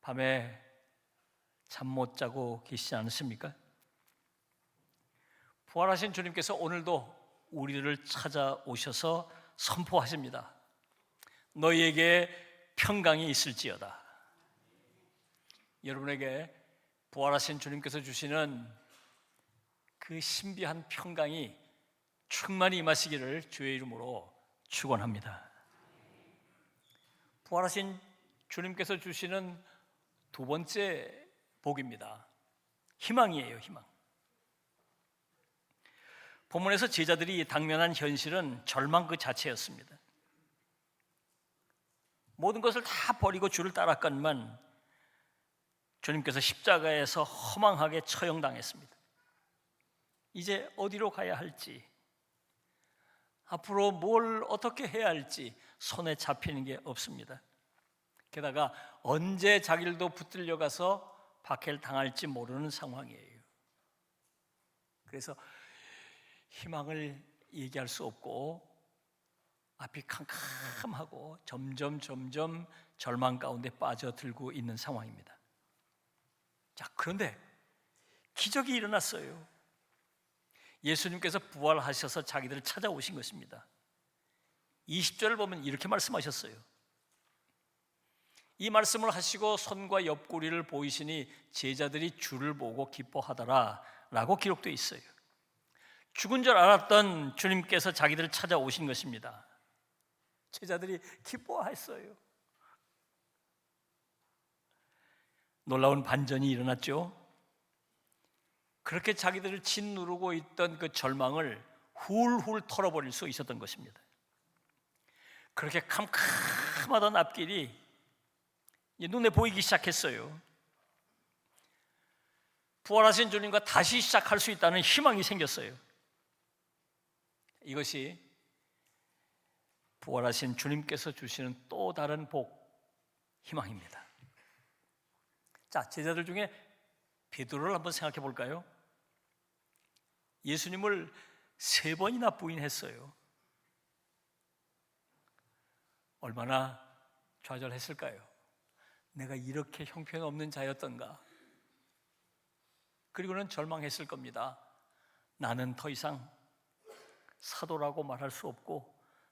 밤에 잠 못 자고 계시지 않으십니까? 부활하신 주님께서 오늘도 우리를 찾아오셔서 선포하십니다. 너희에게 평강이 있을지어다. 여러분에게 부활하신 주님께서 주시는 그 신비한 평강이 충만히 임하시기를 주의 이름으로 축원합니다. 부활하신 주님께서 주시는 두 번째 복입니다. 희망이에요, 희망. 본문에서 제자들이 당면한 현실은 절망 그 자체였습니다. 모든 것을 다 버리고 주를 따랐건만 주님께서 십자가에서 허망하게 처형당했습니다. 이제 어디로 가야 할지, 앞으로 뭘 어떻게 해야 할지 손에 잡히는 게 없습니다. 게다가 언제 자기들도 붙들려 가서 박해를 당할지 모르는 상황이에요. 그래서 희망을 얘기할 수 없고 앞이 캄캄하고 점점 절망 가운데 빠져들고 있는 상황입니다. 자, 그런데 기적이 일어났어요. 예수님께서 부활하셔서 자기들을 찾아오신 것입니다. 20절을 보면 이렇게 말씀하셨어요. 이 말씀을 하시고 손과 옆구리를 보이시니 제자들이 주를 보고 기뻐하더라 라고 기록되어 있어요. 죽은 줄 알았던 주님께서 자기들을 찾아오신 것입니다. 제자들이 기뻐했어요. 놀라운 반전이 일어났죠. 그렇게 자기들을 짓누르고 있던 그 절망을 훌훌 털어버릴 수 있었던 것입니다. 그렇게 캄캄하던 앞길이 눈에 보이기 시작했어요. 부활하신 주님과 다시 시작할 수 있다는 희망이 생겼어요. 이것이 부활하신 주님께서 주시는 또 다른 복, 희망입니다. 자, 제자들 중에 베드로를 한번 생각해 볼까요? 예수님을 3번이나 부인했어요. 얼마나 좌절했을까요? 내가 이렇게 형편없는 자였던가. 그리고는 절망했을 겁니다. 나는 더 이상 사도라고 말할 수 없고,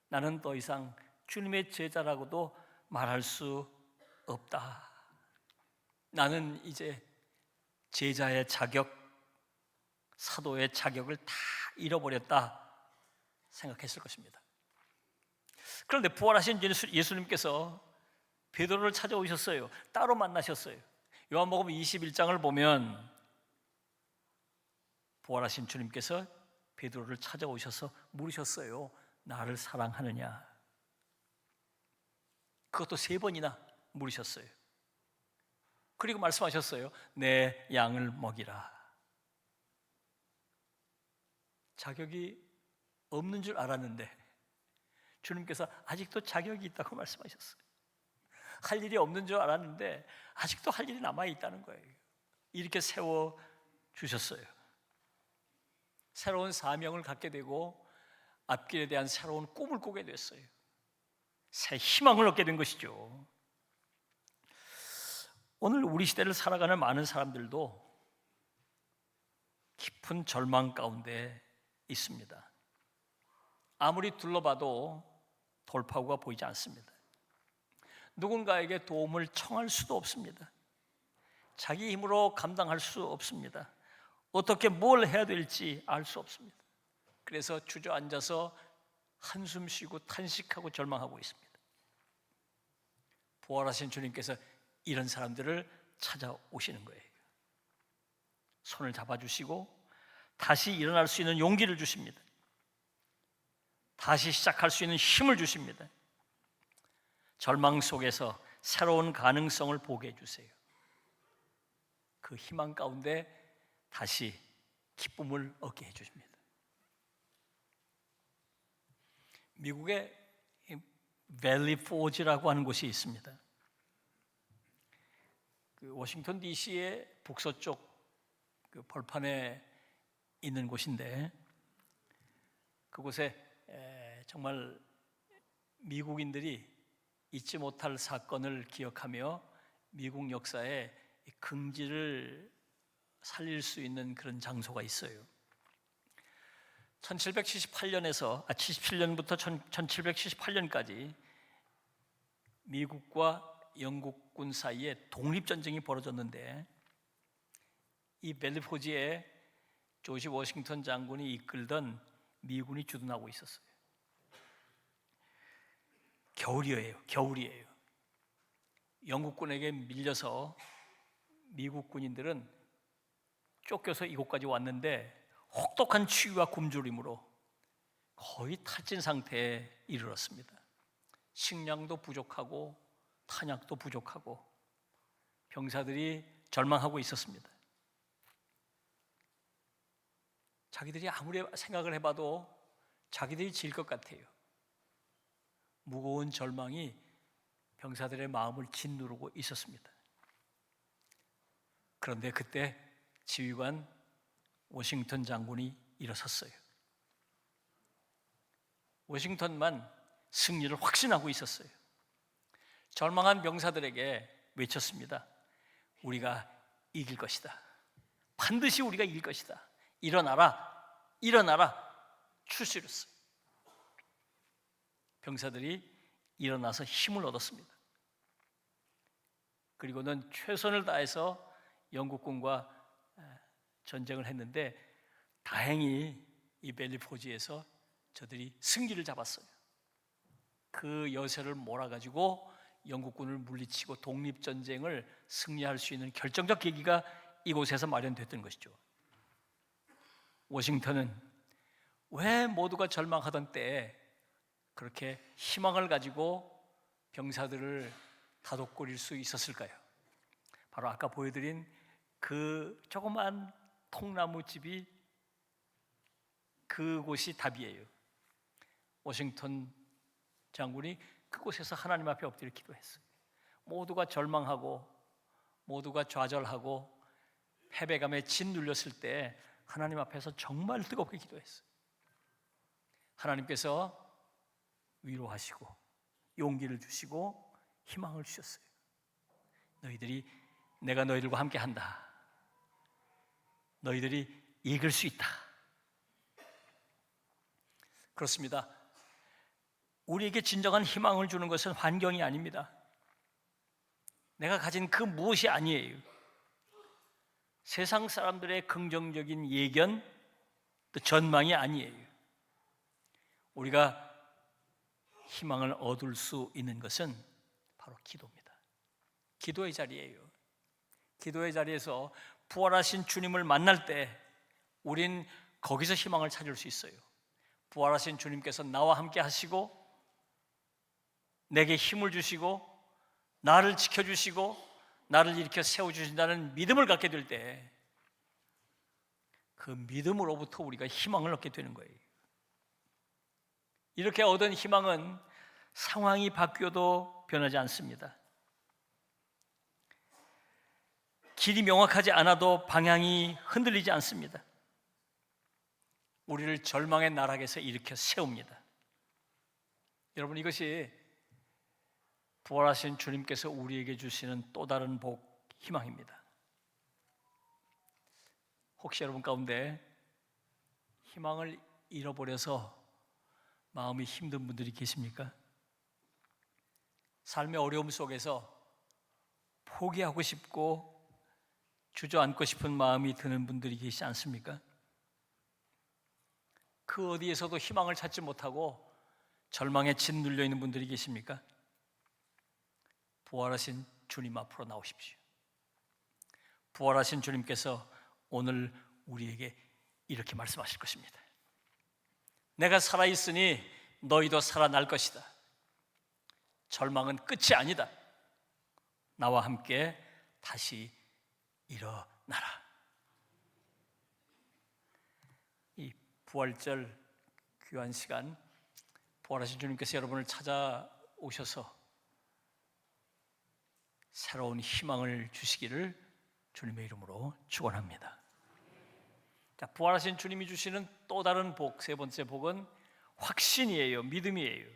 나는 더 이상 주님의 제자라고도 말할 수 없다. 나는 이제 제자의 자격, 사도의 자격을 다 잃어버렸다 생각했을 것입니다. 그런데 부활하신 예수님께서 베드로를 찾아오셨어요. 따로 만나셨어요. 요한복음 21장을 보면 부활하신 주님께서 베드로를 찾아오셔서 물으셨어요. 나를 사랑하느냐? 그것도 3번이나 물으셨어요. 그리고 말씀하셨어요. 내 양을 먹이라. 자격이 없는 줄 알았는데 주님께서 아직도 자격이 있다고 말씀하셨어요. 할 일이 없는 줄 알았는데 아직도 할 일이 남아있다는 거예요. 이렇게 세워주셨어요. 새로운 사명을 갖게 되고 앞길에 대한 새로운 꿈을 꾸게 됐어요. 새 희망을 얻게 된 것이죠. 오늘 우리 시대를 살아가는 많은 사람들도 깊은 절망 가운데 있습니다. 아무리 둘러봐도 돌파구가 보이지 않습니다. 누군가에게 도움을 청할 수도 없습니다. 자기 힘으로 감당할 수 없습니다. 어떻게 뭘 해야 될지 알 수 없습니다. 그래서 주저앉아서 한숨 쉬고 탄식하고 절망하고 있습니다. 부활하신 주님께서 이런 사람들을 찾아오시는 거예요. 손을 잡아주시고 다시 일어날 수 있는 용기를 주십니다. 다시 시작할 수 있는 힘을 주십니다. 절망 속에서 새로운 가능성을 보게 해주세요. 그 희망 가운데 다시 기쁨을 얻게 해주십니다. 미국의 밸리 포지라고 하는 곳이 있습니다. 그 워싱턴 DC의 북서쪽 그 벌판에 있는 곳인데, 그곳에 정말 미국인들이 잊지 못할 사건을 기억하며 미국 역사의 긍지를 살릴 수 있는 그런 장소가 있어요. 77년부터 1778년까지 미국과 영국군 사이에 독립전쟁이 벌어졌는데, 이 밸리포지에 조지 워싱턴 장군이 이끌던 미군이 주둔하고 있었어요. 겨울이에요. 영국군에게 밀려서 미국 군인들은 쫓겨서 이곳까지 왔는데 혹독한 추위와 굶주림으로 거의 탈진 상태에 이르렀습니다. 식량도 부족하고 탄약도 부족하고 병사들이 절망하고 있었습니다. 자기들이 아무리 생각을 해봐도 자기들이 질 것 같아요. 무거운 절망이 병사들의 마음을 짓누르고 있었습니다. 그런데 그때 지휘관 워싱턴 장군이 일어섰어요. 워싱턴만 승리를 확신하고 있었어요. 절망한 병사들에게 외쳤습니다. 우리가 이길 것이다. 반드시 우리가 이길 것이다. 일어나라. 출시했어요. 병사들이 일어나서 힘을 얻었습니다. 그리고는 최선을 다해서 영국군과 전쟁을 했는데 다행히 이 밸리포지에서 저들이 승기를 잡았어요. 그 여세를 몰아가지고 영국군을 물리치고 독립전쟁을 승리할 수 있는 결정적 계기가 이곳에서 마련됐던 것이죠. 워싱턴은 왜 모두가 절망하던 때에 그렇게 희망을 가지고 병사들을 다독거릴 수 있었을까요? 바로 아까 보여드린 그 조그만 통나무집이 그곳이 답이에요. 워싱턴 장군이 그곳에서 하나님 앞에 엎드려 기도했어요. 모두가 절망하고 모두가 좌절하고 패배감에 짓눌렸을 때 하나님 앞에서 정말 뜨겁게 기도했어요. 하나님께서 위로하시고 용기를 주시고 희망을 주셨어요. 내가 너희들과 함께 한다. 너희들이 이길 수 있다. 그렇습니다. 우리에게 진정한 희망을 주는 것은 환경이 아닙니다. 내가 가진 그 무엇이 아니에요. 세상 사람들의 긍정적인 예견, 또 전망이 아니에요. 우리가 희망을 얻을 수 있는 것은 바로 기도입니다. 기도의 자리예요. 기도의 자리에서 부활하신 주님을 만날 때 우린 거기서 희망을 찾을 수 있어요. 부활하신 주님께서 나와 함께 하시고 내게 힘을 주시고 나를 지켜주시고 나를 일으켜 세워주신다는 믿음을 갖게 될 때 그 믿음으로부터 우리가 희망을 얻게 되는 거예요. 이렇게 얻은 희망은 상황이 바뀌어도 변하지 않습니다. 길이 명확하지 않아도 방향이 흔들리지 않습니다. 우리를 절망의 나락에서 일으켜 세웁니다. 여러분, 이것이 부활하신 주님께서 우리에게 주시는 또 다른 복, 희망입니다. 혹시 여러분 가운데 희망을 잃어버려서 마음이 힘든 분들이 계십니까? 삶의 어려움 속에서 포기하고 싶고 주저앉고 싶은 마음이 드는 분들이 계시지 않습니까? 그 어디에서도 희망을 찾지 못하고 절망에 짓눌려 있는 분들이 계십니까? 부활하신 주님 앞으로 나오십시오. 부활하신 주님께서 오늘 우리에게 이렇게 말씀하실 것입니다. 내가 살아있으니 너희도 살아날 것이다. 절망은 끝이 아니다. 나와 함께 다시 일어나라. 이 부활절 귀한 시간, 부활하신 주님께서 여러분을 찾아오셔서 새로운 희망을 주시기를 주님의 이름으로 축원합니다. 자, 부활하신 주님이 주시는 또 다른 복, 세 번째 복은 확신이에요. 믿음이에요.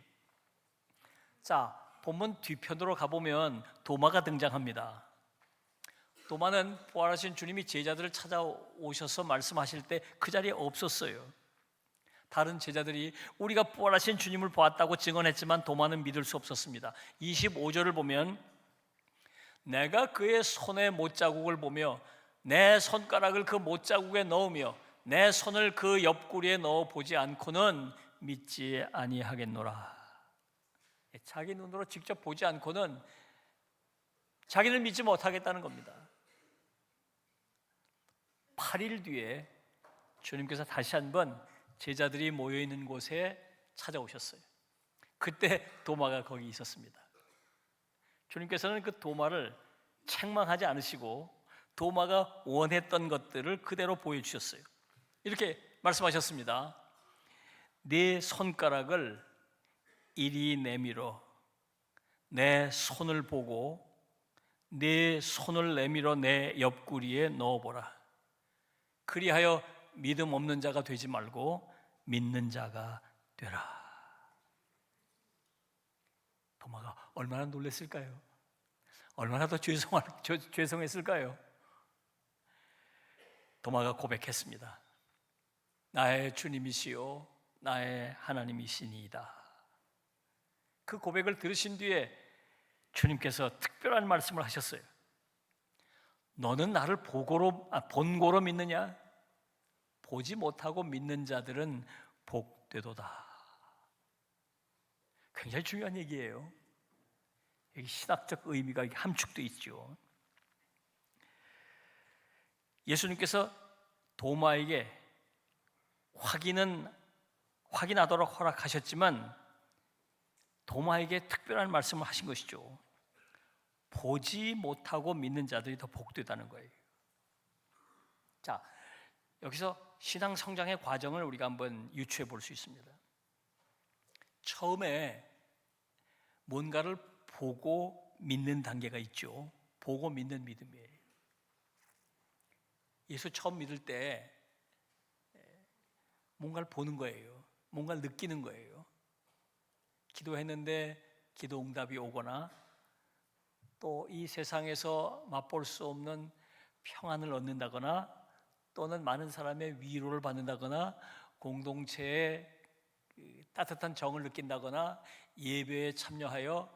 자, 본문 뒤편으로 가보면 도마가 등장합니다. 도마는 부활하신 주님이 제자들을 찾아오셔서 말씀하실 때 그 자리에 없었어요. 다른 제자들이 우리가 부활하신 주님을 보았다고 증언했지만 도마는 믿을 수 없었습니다. 25절을 보면 내가 그의 손의 못자국을 보며 내 손가락을 그 못자국에 넣으며 내 손을 그 옆구리에 넣어 보지 않고는 믿지 아니하겠노라. 자기 눈으로 직접 보지 않고는 자기를 믿지 못하겠다는 겁니다. 8일 뒤에 주님께서 다시 한번 제자들이 모여있는 곳에 찾아오셨어요. 그때 도마가 거기 있었습니다. 주님께서는 그 도마를 책망하지 않으시고 도마가 원했던 것들을 그대로 보여주셨어요. 이렇게 말씀하셨습니다. 네 손가락을 이리 내밀어 내 손을 보고 네 손을 내밀어 내 옆구리에 넣어보라. 그리하여 믿음 없는 자가 되지 말고 믿는 자가 되라. 도마가 얼마나 놀랐을까요? 얼마나 더 죄송했을까요? 도마가 고백했습니다. 나의 주님이시요 나의 하나님이시니이다. 그 고백을 들으신 뒤에 주님께서 특별한 말씀을 하셨어요. 너는 나를 본고로 믿느냐? 보지 못하고 믿는 자들은 복되도다. 굉장히 중요한 얘기예요. 여기 신학적 의미가 함축되어 있죠. 예수님께서 도마에게 확인하도록 허락하셨지만 도마에게 특별한 말씀을 하신 것이죠. 보지 못하고 믿는 자들이 더 복되다는 거예요. 자, 여기서 신앙 성장의 과정을 우리가 한번 유추해 볼 수 있습니다. 처음에 뭔가를 보고 믿는 단계가 있죠. 보고 믿는 믿음이에요. 예수 처음 믿을 때 뭔가를 보는 거예요. 뭔가를 느끼는 거예요. 기도했는데 기도 응답이 오거나 또 이 세상에서 맛볼 수 없는 평안을 얻는다거나 또는 많은 사람의 위로를 받는다거나 공동체의 따뜻한 정을 느낀다거나 예배에 참여하여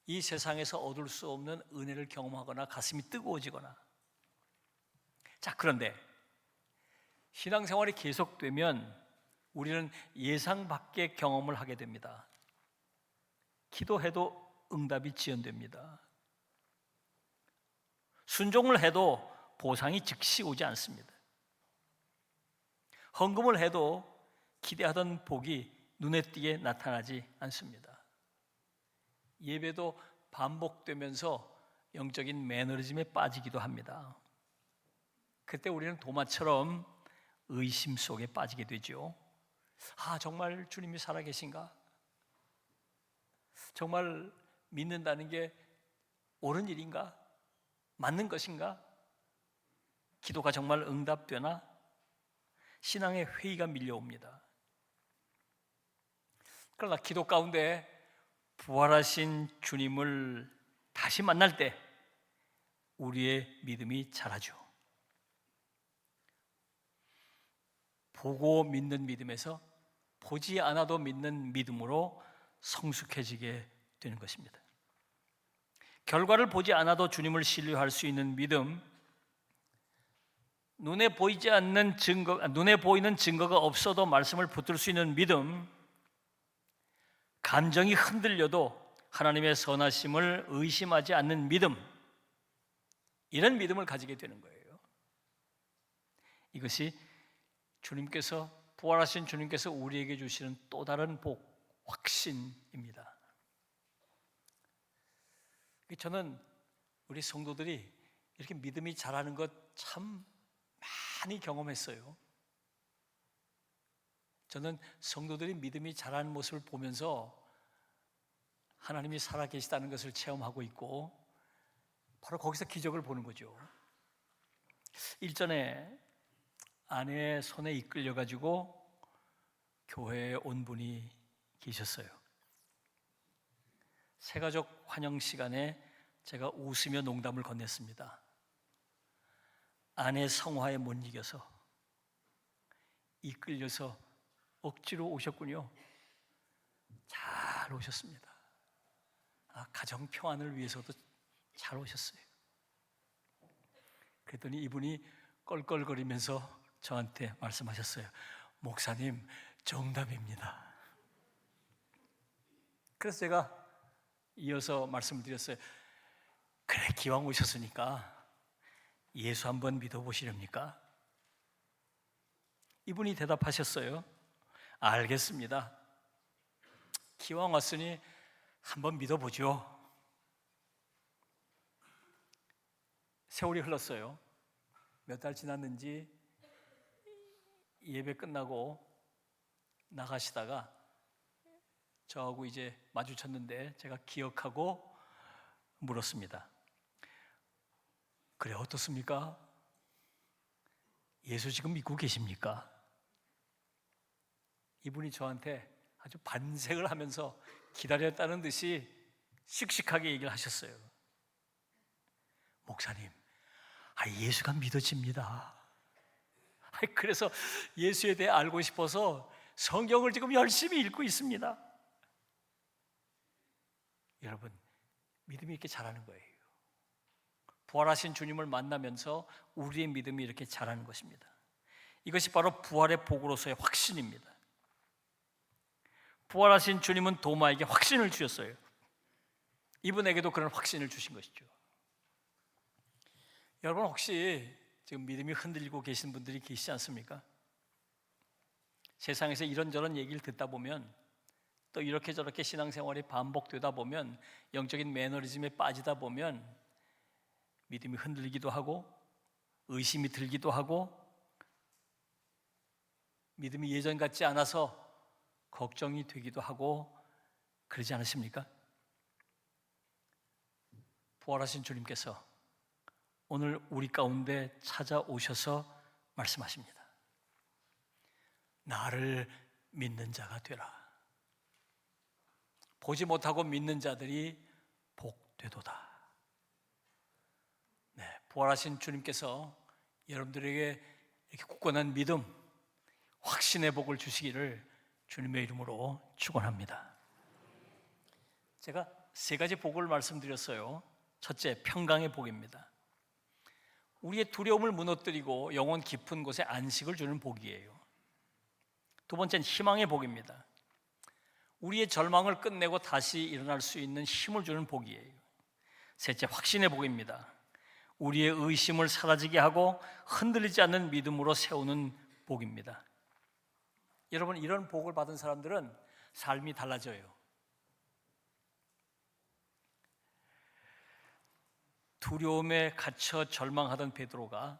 이 세상에서 얻을 수 없는 은혜를 경험하거나 가슴이 뜨거워지거나. 자, 그런데 신앙생활이 계속되면 우리는 예상 밖의 경험을 하게 됩니다. 기도해도 응답이 지연됩니다. 순종을 해도 보상이 즉시 오지 않습니다. 헌금을 해도 기대하던 복이 눈에 띄게 나타나지 않습니다. 예배도 반복되면서 영적인 매너리즘에 빠지기도 합니다. 그때 우리는 도마처럼 의심 속에 빠지게 되죠. 정말 주님이 살아계신가? 정말 믿는다는 게 옳은 일인가? 맞는 것인가? 기도가 정말 응답되나? 신앙의 회의가 밀려옵니다. 그러나 기도 가운데 부활하신 주님을 다시 만날 때 우리의 믿음이 자라죠. 보고 믿는 믿음에서 보지 않아도 믿는 믿음으로 성숙해지게 되는 것입니다. 결과를 보지 않아도 주님을 신뢰할 수 있는 믿음, 눈에 보이는 증거가 없어도 말씀을 붙들 수 있는 믿음, 감정이 흔들려도 하나님의 선하심을 의심하지 않는 믿음, 이런 믿음을 가지게 되는 거예요. 이것이 부활하신 주님께서 우리에게 주시는 또 다른 복, 확신입니다. 저는 우리 성도들이 이렇게 믿음이 자라는 것 참 많이 경험했어요. 저는 성도들이 믿음이 자라는 모습을 보면서 하나님이 살아계시다는 것을 체험하고 있고 바로 거기서 기적을 보는 거죠. 일전에 아내의 손에 이끌려가지고 교회에 온 분이 계셨어요. 새가족 환영 시간에 제가 웃으며 농담을 건넸습니다. 아내 성화에 못 이겨서 이끌려서 억지로 오셨군요. 잘 오셨습니다. 가정 평안을 위해서도 잘 오셨어요. 그랬더니 이분이 껄껄거리면서 저한테 말씀하셨어요. 목사님, 정답입니다. 그래서 제가 이어서 말씀을 드렸어요. 그래, 기왕 오셨으니까 예수 한번 믿어보시렵니까? 이분이 대답하셨어요. 알겠습니다. 기왕 왔으니 한번 믿어보죠. 세월이 흘렀어요. 몇 달 지났는지 예배 끝나고 나가시다가 저하고 이제 마주쳤는데 제가 기억하고 물었습니다. 그래, 어떻습니까? 예수 지금 믿고 계십니까? 이분이 저한테 아주 반색을 하면서 기다렸다는 듯이 씩씩하게 얘기를 하셨어요. 목사님, 예수가 믿어집니다. 그래서 예수에 대해 알고 싶어서 성경을 지금 열심히 읽고 있습니다. 여러분, 믿음이 이렇게 자라는 거예요. 부활하신 주님을 만나면서 우리의 믿음이 이렇게 자라는 것입니다. 이것이 바로 부활의 복으로서의 확신입니다. 부활하신 주님은 도마에게 확신을 주셨어요. 이분에게도 그런 확신을 주신 것이죠. 여러분, 혹시 지금 믿음이 흔들리고 계신 분들이 계시지 않습니까? 세상에서 이런저런 얘기를 듣다 보면 또 이렇게 저렇게 신앙생활이 반복되다 보면 영적인 매너리즘에 빠지다 보면 믿음이 흔들리기도 하고 의심이 들기도 하고 믿음이 예전 같지 않아서 걱정이 되기도 하고 그러지 않으십니까? 부활하신 주님께서 오늘 우리 가운데 찾아오셔서 말씀하십니다. 나를 믿는 자가 되라. 보지 못하고 믿는 자들이 복되도다. 네, 부활하신 주님께서 여러분들에게 이렇게 굳건한 믿음, 확신의 복을 주시기를 주님의 이름으로 축원합니다. 제가 세 가지 복을 말씀드렸어요. 첫째, 평강의 복입니다. 우리의 두려움을 무너뜨리고 영혼 깊은 곳에 안식을 주는 복이에요. 두 번째는 희망의 복입니다. 우리의 절망을 끝내고 다시 일어날 수 있는 힘을 주는 복이에요. 셋째, 확신의 복입니다. 우리의 의심을 사라지게 하고 흔들리지 않는 믿음으로 세우는 복입니다. 여러분, 이런 복을 받은 사람들은 삶이 달라져요. 두려움에 갇혀 절망하던 베드로가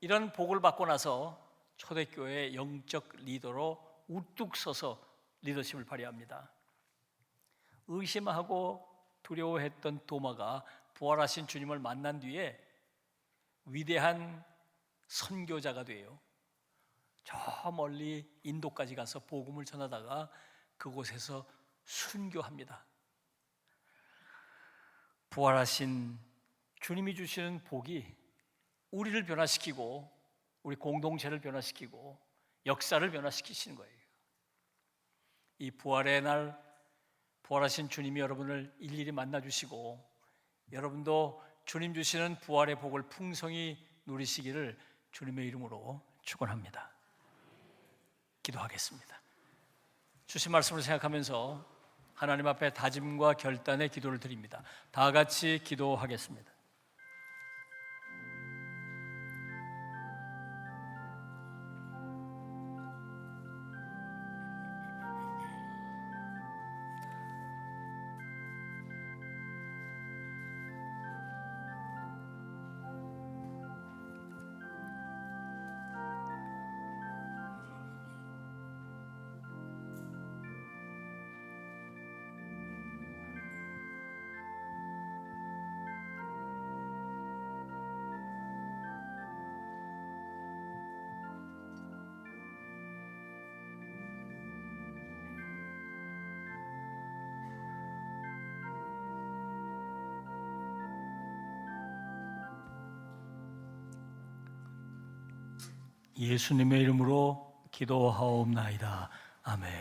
이런 복을 받고 나서 초대교회의 영적 리더로 우뚝 서서 리더십을 발휘합니다. 의심하고 두려워했던 도마가 부활하신 주님을 만난 뒤에 위대한 선교자가 돼요. 저 멀리 인도까지 가서 복음을 전하다가 그곳에서 순교합니다. 부활하신 주님이 주시는 복이 우리를 변화시키고 우리 공동체를 변화시키고 역사를 변화시키시는 거예요. 이 부활의 날 부활하신 주님이 여러분을 일일이 만나주시고 여러분도 주님 주시는 부활의 복을 풍성히 누리시기를 주님의 이름으로 축원합니다. 기도하겠습니다. 주신 말씀을 생각하면서 하나님 앞에 다짐과 결단의 기도를 드립니다. 다 같이 기도하겠습니다. 예수님의 이름으로 기도하옵나이다. 아멘.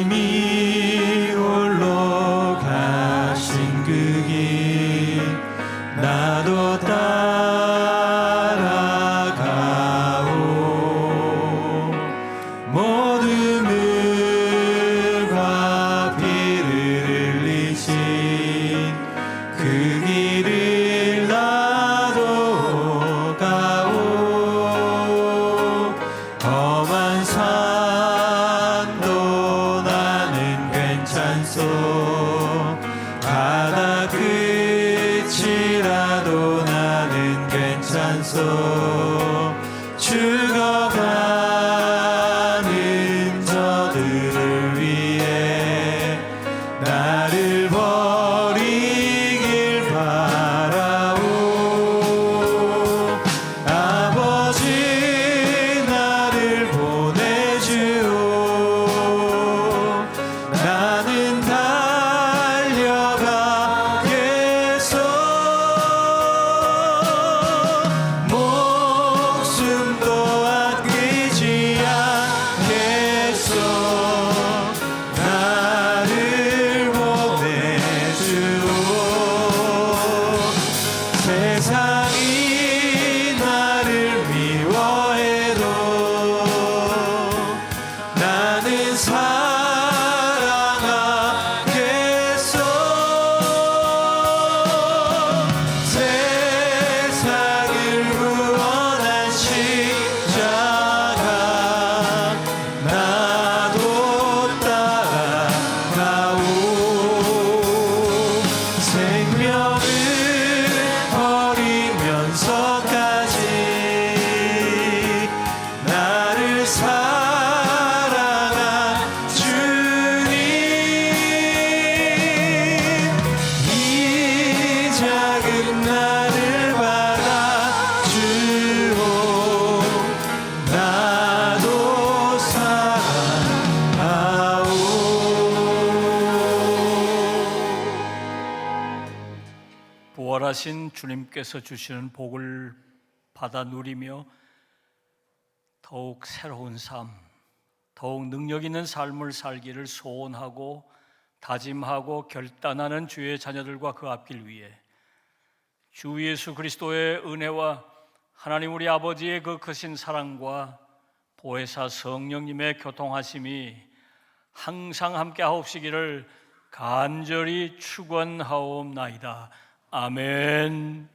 주님이 홀로 가신 그 길 나도 따라가오. 모든 물과 피를 흘리신 그 길을 나도 가오. 험한 산도 나는 괜찮소. 바다 끝이라도 나는 괜찮소. 죽어가는 저들을 위해 나를 버리길 바라오. 아버지 나를 보내주오. 나는 달려가겠소. 목숨도 아끼지 않겠소. 나를 보내주오. 세상이 나를 미워해도 나는 사랑하겠소. 세상을 구원한 십자가 나도 따라가오. 생명을 버리면서까지 나를 사랑한 주님. 이 작은 나를 받아주오. 나도 사랑하오. 부활하신 주님께서 주시는 복을 받아 누리며 더욱 새로운 삶, 더욱 능력 있는 삶을 살기를 소원하고 다짐하고 결단하는 주의 자녀들과 그 앞길 위에 주 예수 그리스도의 은혜와 하나님 우리 아버지의 그 크신 사랑과 보혜사 성령님의 교통하심이 항상 함께 하옵시기를 간절히 축원하옵나이다. 아멘.